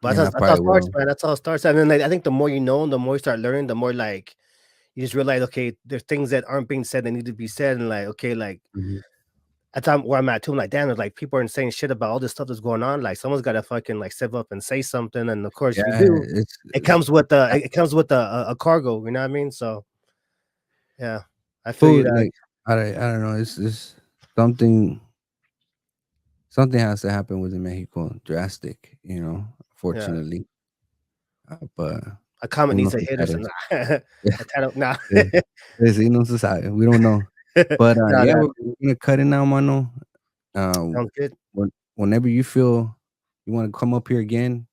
But and I that's how it probably starts, will. man. That's how it starts. And then like, I think the more you know, the more you start learning, the more like you just realize, okay, there's things that aren't being said that need to be said, and like, okay, like Mhm. at time where I'm at too, I'm like, damn, there's like people are saying shit about all this stuff that's going on. Like someone's got to fucking like step up and say something. And of course, if you Yeah, do, it it's comes with it comes with a cargo. You know what I mean? So yeah, I feel you food. that. Like I don't know. It's something something has to happen within Mexico, drastic. You know, Yeah, fortunately, but a comment uno needs a se hit or sabe. something. A title, nah. Yeah, sí, no se sabe. We don't know, but No, yeah, no, we're gonna cut it now, mano. Um, sounds good. whenever you feel you want to come up here again,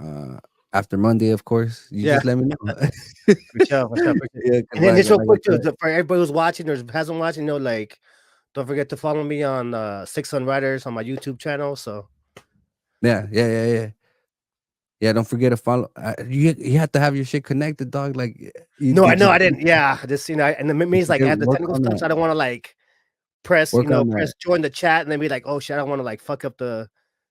uh, after Monday, of course, you Yeah, just let me know. for sure, for sure, for sure. Yeah, 'cause And then just real like I quick too, said, for everybody who's watching or hasn't watched, like don't forget to follow me on Six Sun Riders on my YouTube channel. So yeah, yeah, yeah, yeah. Yeah, don't forget to follow. You have to have your shit connected, dog. Like no, I you know just I didn't. Yeah, just and the you means like forget at the work technical on stuff, that. so I don't want to like press, Work on that. press join the chat and then be like, oh shit, I don't want to like fuck up the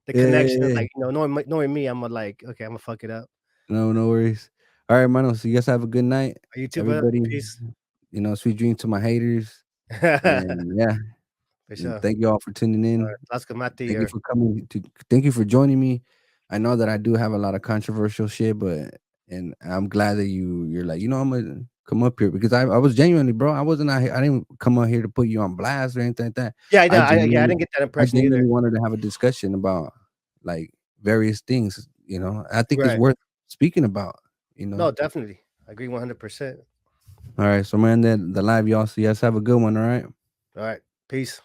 Yeah, yeah, connection. yeah, yeah. Like knowing me, I'm gonna like, okay, I'm gonna fuck it up. No, no worries. All right, mano. So you guys have a good night, You too, brother. everybody. Peace. You know, sweet dreams to my haters, For and yeah, and sure. thank you all for tuning All in. right, Las Mati Thank you or for coming to thank you for joining me. I know that I do have a lot of controversial shit, but and I'm glad that you're like, I'm gonna come up here because I was genuinely, bro. I wasn't out here, I didn't come out here to put you on blast or anything like that. yeah, no, I I genuinely didn't get that I impression either. genuinely wanted to have a discussion about like various things, you know. I think it's Right. worth speaking about, you know. No, definitely. I agree 100%. All right, so man, the live, y'all. So yes, have a good one, all right. All right. Peace.